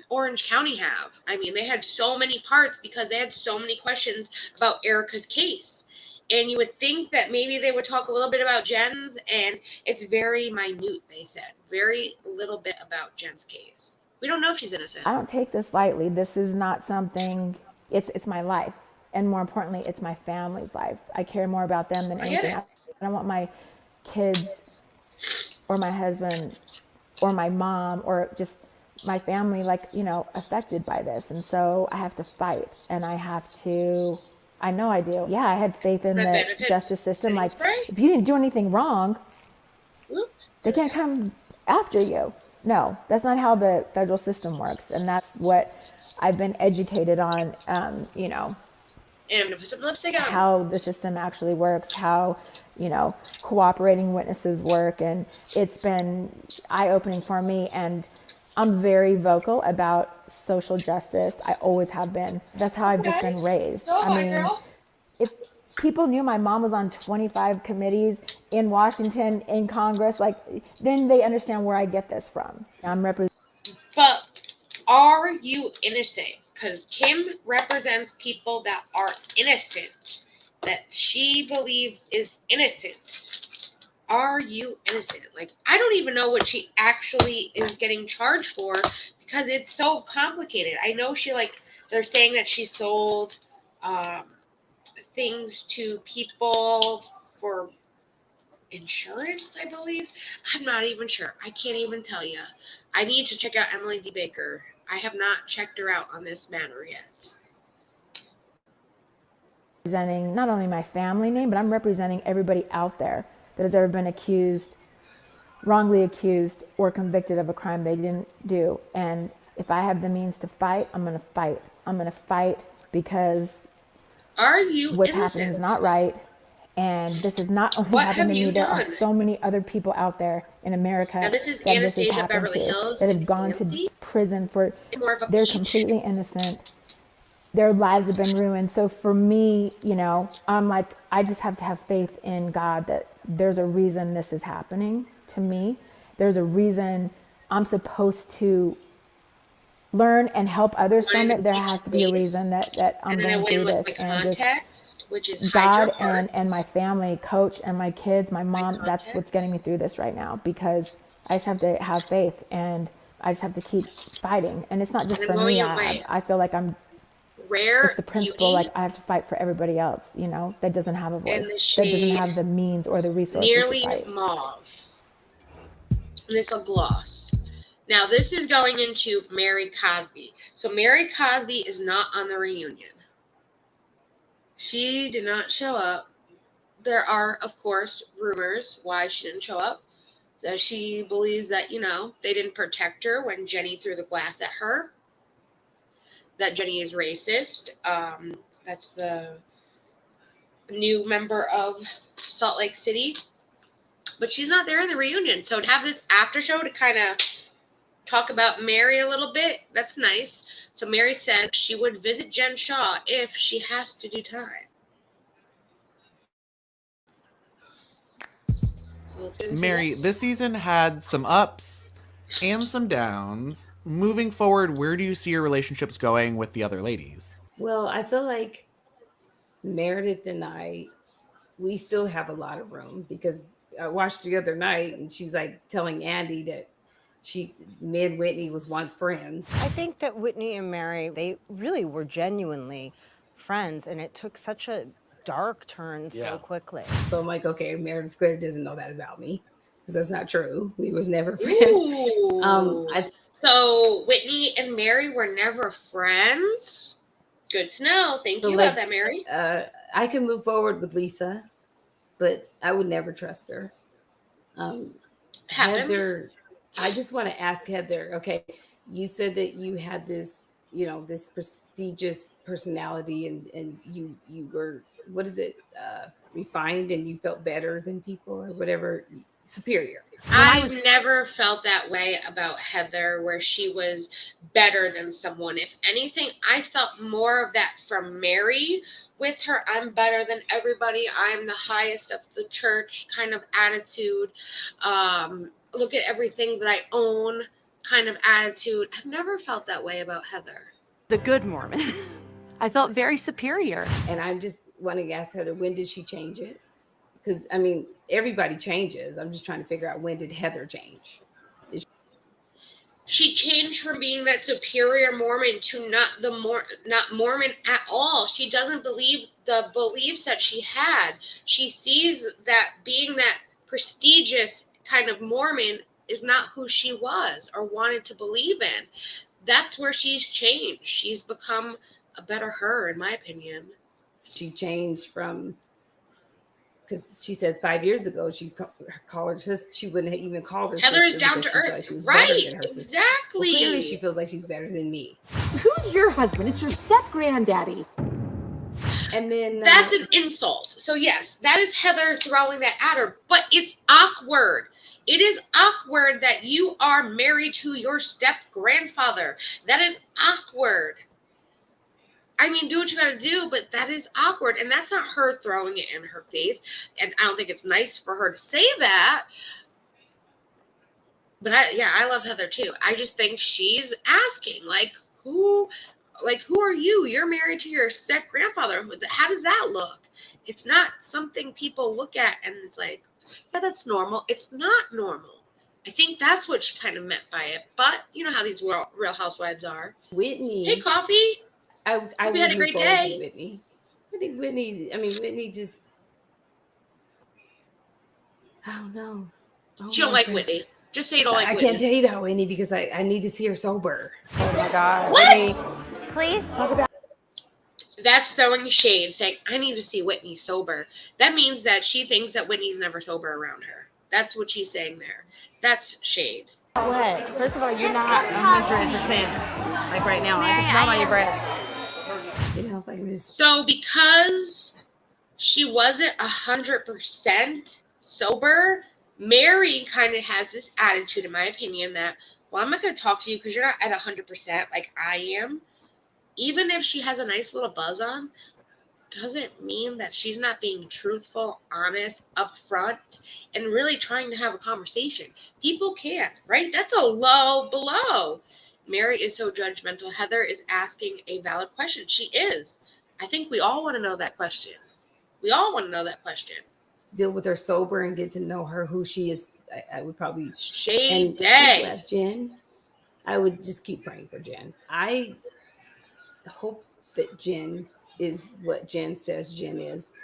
Orange County have? I mean, they had so many parts because they had so many questions about Erica's case. And you would think that maybe they would talk a little bit about Jen's, and it's very minute, they said. Very little bit about Jen's case. We don't know if she's innocent. I don't take this lightly. This is not something, it's my life. And more importantly, it's my family's life. I care more about them than anything. I don't want my kids or my husband or my mom or just my family, like, you know, affected by this. And so I have to fight, and I know I do. Yeah, I had faith in the justice system. Like, if you didn't do anything wrong, they can't come after you. No, that's not how the federal system works. And that's what I've been educated on, you know, and I'm gonna put some lipstick on. How the system actually works, how, you know, cooperating witnesses work. And it's been eye-opening for me. And I'm very vocal about social justice. I always have been. That's how I've just been raised. I mean, if people knew my mom was on 25 committees in Washington, in Congress, like, then they understand where I get this from. I'm representing. But are you innocent? Because Kim represents people that are innocent, that she believes is innocent. Are you innocent? Like, I don't even know what she actually is getting charged for because it's so complicated. I know she, like, they're saying that she sold things to people for insurance, I believe. I'm not even sure. I can't even tell you. I need to check out Emily D. Baker. I have not checked her out on this matter yet. Representing not only my family name, but I'm representing everybody out there that has ever been accused, wrongly accused, or convicted of a crime they didn't do. And if I have the means to fight, I'm going to fight. I'm going to fight because what's happening is not right. And this is not only happening to me. There are so many other people out there in America that this has happened Beverly to, Hills, that have gone to prison for, they're completely innocent. Their lives have been ruined. So for me, you know, I'm like, I just have to have faith in God that there's a reason this is happening to me. There's a reason I'm supposed to learn and help others from it. There has to be a reason that I'm going through this. And just which is God and my family, coach, and my kids, my mom, that's what's getting me through this right now, because I just have to have faith and I just have to keep fighting. And it's not just for me. I feel like it's the principle, like I have to fight for everybody else, you know, that doesn't have a voice, that doesn't have the means or the resources nearly to fight. Mauve. And it's a gloss. Now this is going into Mary Cosby. So Mary Cosby is not on the reunion. She did not show up. There are, of course, rumors why she didn't show up. That she believes that, you know, they didn't protect her when Jenny threw the glass at her. That Jenny is racist. That's the new member of Salt Lake City. But she's not there in the reunion. So to have this after show to kind of talk about Mary a little bit, that's nice. So Mary says she would visit Jen Shaw if she has to do time. So Mary, this season had some ups and some downs. Moving forward, where do you see your relationships going with the other ladies? Well, I feel like Meredith and we still have a lot of room, because I watched the other night and she's like telling Andy that me and Whitney was once friends. I think that Whitney and Mary, they really were genuinely friends, and it took such a dark turn so quickly. So I'm like, okay, Meredith clearly doesn't know that about me, because that's not true. We was never friends. So Whitney and Mary were never friends? Good to know. Thank you about that, Mary. I can move forward with Lisa, but I would never trust her. Heather, I just want to ask Heather, okay, you said that you had this, you know, this prestigious personality and you were, what is it, refined, and you felt better than people or whatever, superior. I've never felt that way about Heather, where she was better than someone. If anything, I felt more of that from Mary with her I'm better than everybody, I'm the highest of the church kind of attitude. Look at everything that I own kind of attitude. I've never felt that way about Heather. The good Mormon. I felt very superior. And I'm just want to ask Heather, when did she change it? Because, I mean, everybody changes. I'm just trying to figure out, when did Heather change? She changed from being that superior Mormon to not Mormon at all. She doesn't believe the beliefs that she had. She sees that being that prestigious kind of Mormon is not who she was or wanted to believe in. That's where she's changed. She's become a better her, in my opinion. She changed from, because she said 5 years ago she called her sister. She wouldn't have even called her Heather is sister down because to she felt earth. like she was Right, better than her sister. exactly. Well, clearly she feels like she's better than me. Who's your husband? It's your step granddaddy. And then that's an insult. So yes, that is Heather throwing that at her, but it's awkward. It is awkward that you are married to your step grandfather. That is awkward. I mean, do what you gotta do, but that is awkward. And that's not her throwing it in her face. And I don't think it's nice for her to say that. But I love Heather too. I just think she's asking, who are you? You're married to your step grandfather. How does that look? It's not something people look at and it's like, yeah, that's normal. It's not normal. I think that's what she kind of meant by it. But you know how these Real Housewives are. Whitney. Hey, Coffee. I we had a great day. Whitney. I think Whitney just, I don't know. She don't like Whitney. Just say you don't like Whitney. I can't tell you about Whitney because I need to see her sober. Oh my God. What? Whitney, please talk about. That's throwing shade, saying, I need to see Whitney sober. That means that she thinks that Whitney's never sober around her. That's what she's saying there. That's shade. What? First of all, you're not 100% like right now. I can smell on your breath. You know, like this. So because she wasn't 100% sober, Mary kind of has this attitude, in my opinion, that, well, I'm not going to talk to you because you're not at 100% like I am. Even if she has a nice little buzz on, doesn't mean that she's not being truthful, honest, upfront, and really trying to have a conversation. People can't, right? That's a low blow. Mary is so judgmental. Heather is asking a valid question. She is. I think we all want to know that question. We all want to know that question. Deal with her sober and get to know her, who she is. I would probably shade day. Left Jen. I would just keep praying for Jen. I hope that Jen is what Jen says Jen is.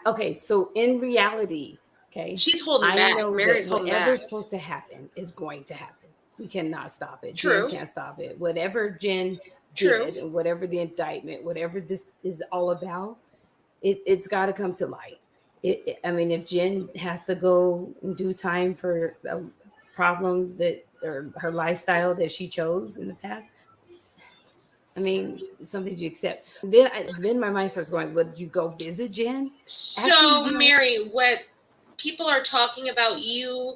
Okay, so in reality, okay, she's holding back. I know Mary's that holding whatever's back. supposed to happen is going to happen. We cannot stop it. True. Jen can't stop it. Whatever Jen True. did, and whatever the indictment, whatever this is all about, it's got to come to light. I mean, if Jen has to go and do time for problems that, or her lifestyle that she chose in the past, I mean, it's something you accept. Then my mind starts going, would you go visit Jen? So, Mary, what people are talking about you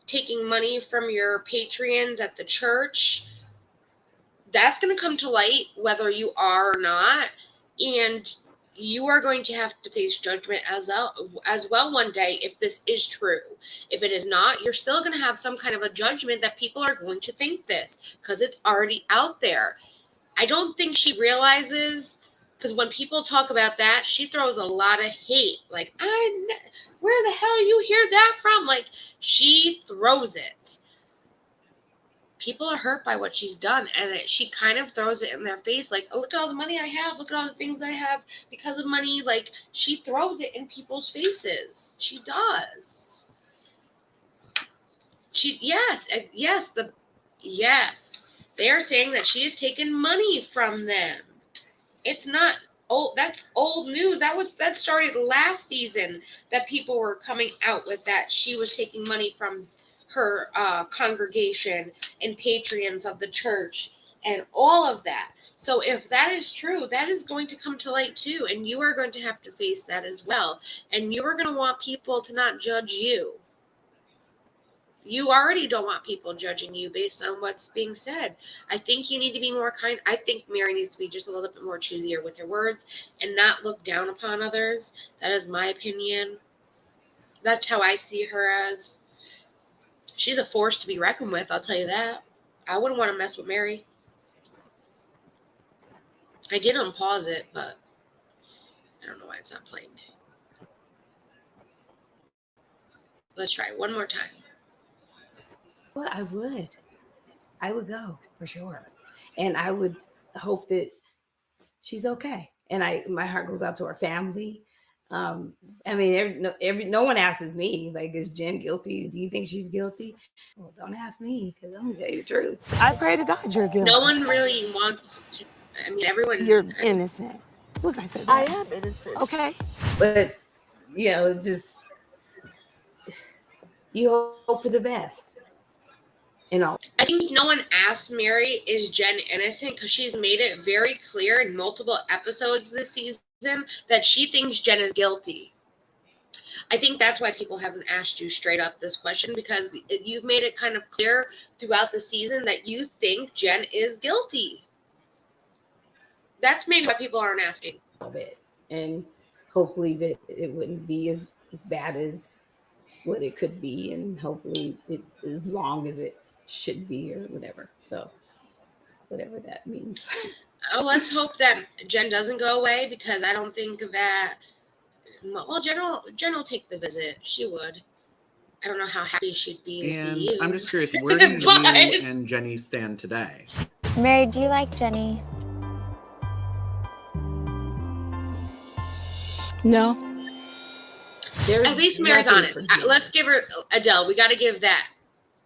taking money from your Patreons at the church, that's going to come to light whether you are or not. And you are going to have to face judgment as well one day if this is true. If it is not, you're still going to have some kind of a judgment that people are going to think this because it's already out there. I don't think she realizes, because when people talk about that, she throws a lot of hate. Like, where the hell you hear that from? Like, she throws it. People are hurt by what she's done, and she kind of throws it in their face. Like, oh, look at all the money I have. Look at all the things I have because of money. Like, she throws it in people's faces. She does. Yes. They are saying that she has taken money from them. It's not old. That's old news. That started last season that people were coming out with that she was taking money from her congregation and patrons of the church and all of that. So if that is true, that is going to come to light too. And you are going to have to face that as well. And you are going to want people to not judge you. You already don't want people judging you based on what's being said. I think you need to be more kind. I think Mary needs to be just a little bit more choosier with her words and not look down upon others. That is my opinion. That's how I see her as. She's a force to be reckoned with, I'll tell you that. I wouldn't want to mess with Mary. I did unpause it, but I don't know why it's not playing. Let's try one more time. Well, I would go for sure. And I would hope that she's okay. And my heart goes out to her family. I mean, no one asks me, like, is Jen guilty? Do you think she's guilty? Well, don't ask me, because I'm going to tell you the truth. I pray to God you're guilty. No one really wants to, I mean, everyone. You're innocent. Look, I said that. I am innocent. Okay. But, it's just, you hope for the best. I think no one asked Mary, is Jen innocent? Because she's made it very clear in multiple episodes this season that she thinks Jen is guilty. I think that's why people haven't asked you straight up this question, because you've made it kind of clear throughout the season that you think Jen is guilty. That's maybe why people aren't asking. A little bit. And hopefully that it wouldn't be as bad as what it could be, and hopefully it as long as it should be, or whatever. So whatever that means. Oh, let's hope that Jen doesn't go away, because I don't think that, well, Jen will take the visit. She would. I don't know how happy she'd be to see you. I'm just curious, where do you and Jenny stand today? Mary, do you like Jenny? No. At least Mary's honest. Let's give her, Adele, we got to give that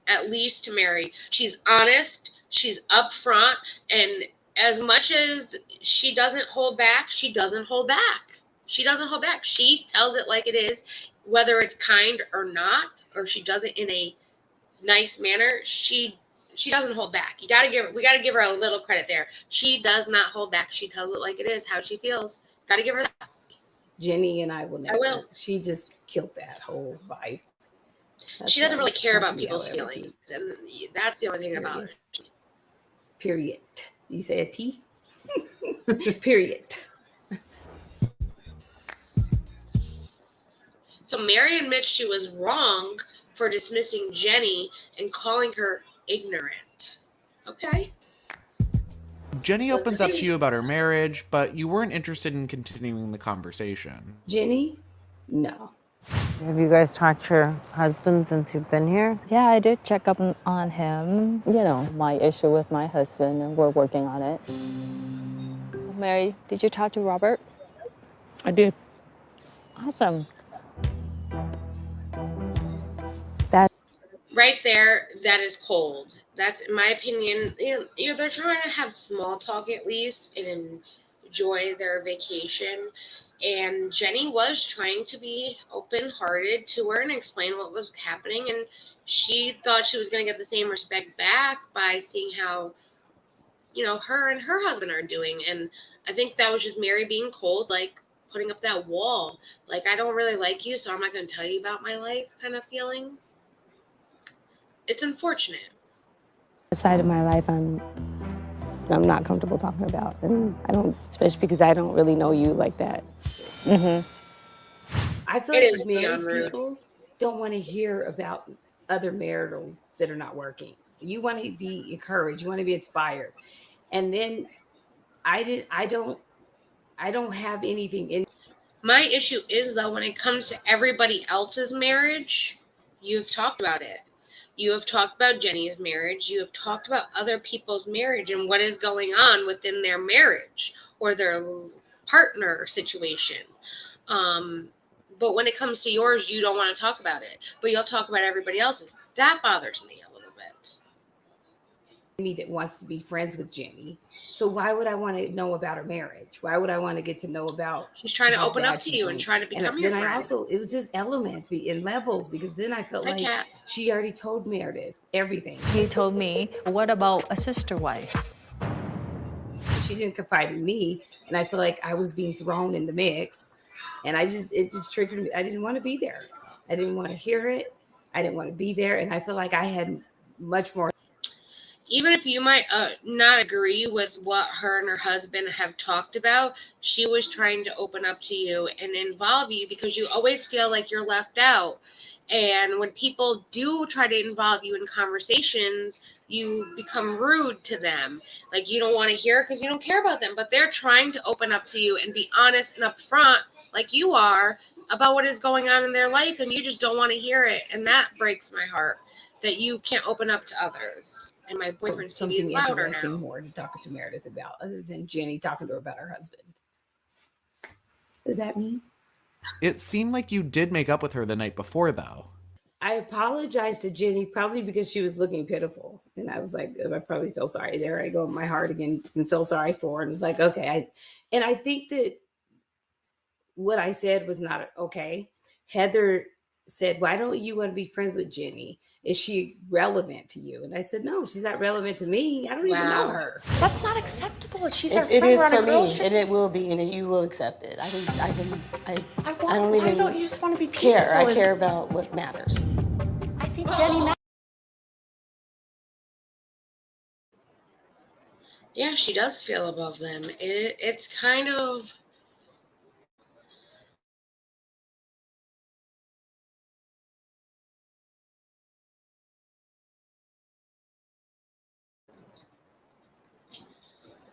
at least to Mary. She's honest. She's upfront. And as much as she doesn't hold back, she doesn't hold back. She doesn't hold back. She tells it like it is, whether it's kind or not, or she does it in a nice manner. She doesn't hold back. We got to give her a little credit there. She does not hold back. She tells it like it is, how she feels. Got to give her that. Jenny and I will never. I will. She just killed that whole vibe. She doesn't really care about people's feelings, and that's the only thing about her. Period. You say a T? Period. So Mary admits she was wrong for dismissing Jenny and calling her ignorant. Okay. Jenny opens up to you about her marriage, but you weren't interested in continuing the conversation. Jenny? No. Have you guys talked to your husband since you've been here? Yeah, I did check up on him. My issue with my husband, and we're working on it. Mary, did you talk to Robert? I did. Awesome. Right there, that is cold. That's, in my opinion, they're trying to have small talk at least and enjoy their vacation. And Jenny was trying to be open-hearted to her and explain what was happening. And she thought she was going to get the same respect back by seeing how, her and her husband are doing. And I think that was just Mary being cold, like putting up that wall. Like, I don't really like you, so I'm not going to tell you about my life kind of feeling. It's unfortunate. The side of my life I'm not comfortable talking about, and I don't, especially because I don't really know you like that. Mm-hmm. I feel like married people don't want to hear about other maritals that are not working. You want to be encouraged. You want to be inspired. And then I don't have anything in. My issue is, though, when it comes to everybody else's marriage, you've talked about it. You have talked about Jenny's marriage. You have talked about other people's marriage and what is going on within their marriage or their partner situation. But when it comes to yours, you don't want to talk about it, but you'll talk about everybody else's. That bothers me a little bit. Me that wants to be friends with Jenny. So why would I want to know about her marriage? Why would I want to get to know about? She's trying to open up to you and trying to become your friend. I also, it was just elements in levels, because then I felt like she already told Meredith everything. He told me, what about a sister wife? She didn't confide in me, and I feel like I was being thrown in the mix, and it just triggered me. I didn't want to be there. I didn't want to hear it. I didn't want to be there, and I feel like I had much more. Even if you might not agree with what her and her husband have talked about, she was trying to open up to you and involve you, because you always feel like you're left out. And when people do try to involve you in conversations, you become rude to them. Like, you don't want to hear it because you don't care about them. But they're trying to open up to you and be honest and upfront like you are about what is going on in their life, and you just don't want to hear it. And that breaks my heart that you can't open up to others. And my boyfriend's TV is louder now. More to talk to Meredith about other than Jenny talking to her about her husband. Does that mean? It seemed like you did make up with her the night before, though. I apologized to Jenny probably because she was looking pitiful. And I was like, I probably feel sorry. There I go, my heart again, and feel sorry for her. And it was like, okay. I think that what I said was not okay. Heather said, why don't you want to be friends with Jenny? Is she relevant to you? And I said, no, she's not relevant to me. I don't even know her. That's not acceptable. She's our friend. It is for me, and it will be, and you will accept it. I don't you just want to be peaceful? I care about what matters. I think Jenny matters. Yeah, she does feel above them. It's kind of...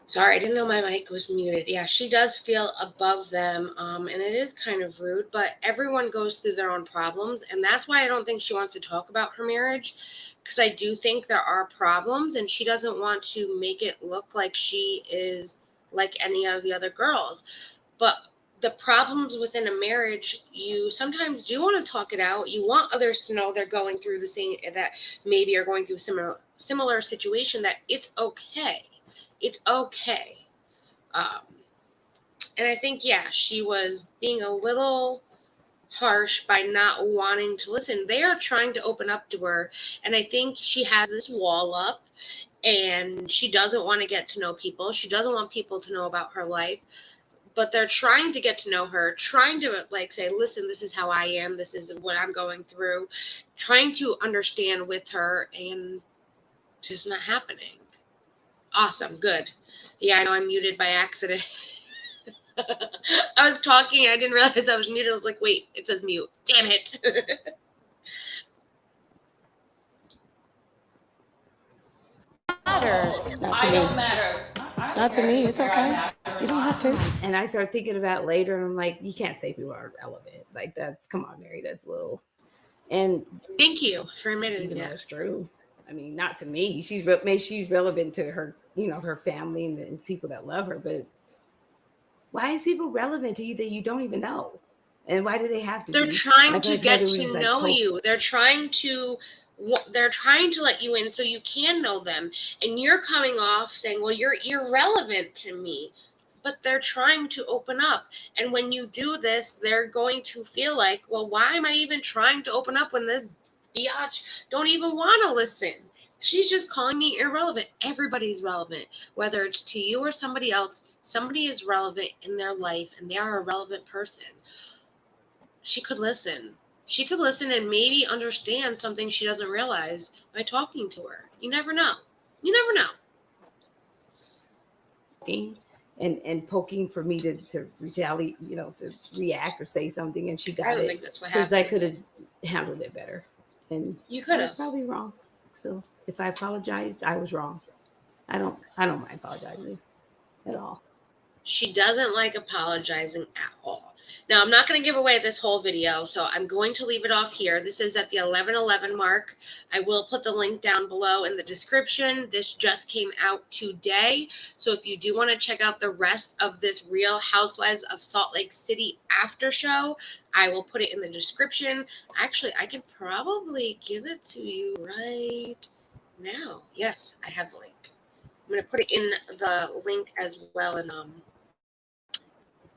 Sorry, I didn't know my mic was muted. Yeah, she does feel above them, and it is kind of rude, but everyone goes through their own problems, and that's why I don't think she wants to talk about her marriage, because I do think there are problems, and she doesn't want to make it look like she is like any of the other girls. But the problems within a marriage, you sometimes do want to talk it out. You want others to know they're going through the same, that maybe are going through a similar situation, that it's okay. It's okay. And I think, yeah, she was being a little harsh by not wanting to listen. They are trying to open up to her, and I think she has this wall up, and she doesn't want to get to know people. She doesn't want people to know about her life, but they're trying to get to know her, trying to like say, listen, this is how I am. This is what I'm going through, trying to understand with her, and just not happening. Awesome. Good. Yeah, I know I'm muted by accident. I was talking. I didn't realize I was muted. I was like, wait, it says mute. Damn it. Matters. Not to me. Not to me. It's okay. You don't have to. And I started thinking about later, and I'm like, you can't say people are relevant. Like, that's, come on, Mary, that's a little. And thank you for admitting that. Even That's true. I mean, not to me. She's relevant to her, her family and people that love her. But why is people relevant to you that you don't even know? And why do they have to? They're trying to get to know you. They're trying to let you in so you can know them. And you're coming off saying, well, you're irrelevant to me. But they're trying to open up. And when you do this, they're going to feel like, well, why am I even trying to open up when this biatch don't even want to listen? She's just calling me irrelevant. Everybody's relevant, whether it's to you or somebody else. Somebody is relevant in their life, and they are a relevant person. She could listen. She could listen and maybe understand something she doesn't realize by talking to her. You never know. You never know. And poking for me to retaliate, to react or say something, and she got it. I don't think that's what happened. Because I could have handled it better. And you could have. I was probably wrong. So if I apologized, I was wrong. I don't mind apologizing at all. She doesn't like apologizing at all. Now, I'm not going to give away this whole video, so I'm going to leave it off here. This is at the 11:11 mark. I will put the link down below in the description. This just came out today. So if you do want to check out the rest of this Real Housewives of Salt Lake City after show, I will put it in the description. Actually, I can probably give it to you right now. Yes, I have the link. I'm going to put it in the link as well, and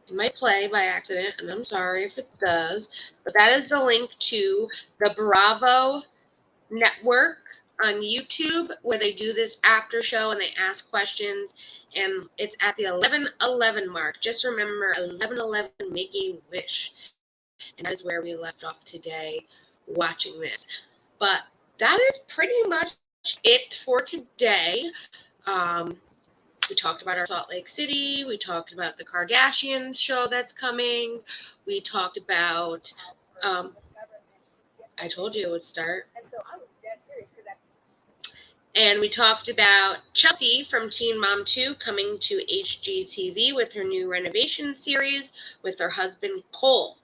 it might play by accident, and I'm sorry if it does, but that is the link to the Bravo network on YouTube where they do this after show and they ask questions, and it's at the 11:11 mark. Just remember, 11:11, make a wish, and that is where we left off today watching this. But that is pretty much it for today. We talked about our Salt Lake City. We talked about the Kardashians show that's coming. We talked about, I told you it would start. And we talked about Chelsea from Teen Mom 2 coming to HGTV with her new renovation series with her husband Cole.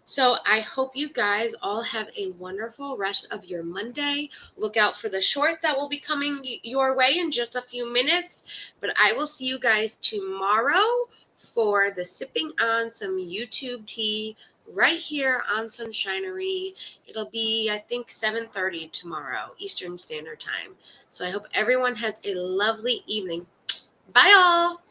So I hope you guys all have a wonderful rest of your Monday. Look out for the short that will be coming your way in just a few minutes. But I will see you guys tomorrow for the Sipping on Some YouTube tea right here on Sunshinery. It'll be, I think, 7:30 tomorrow, Eastern Standard Time. So I hope everyone has a lovely evening. Bye, all.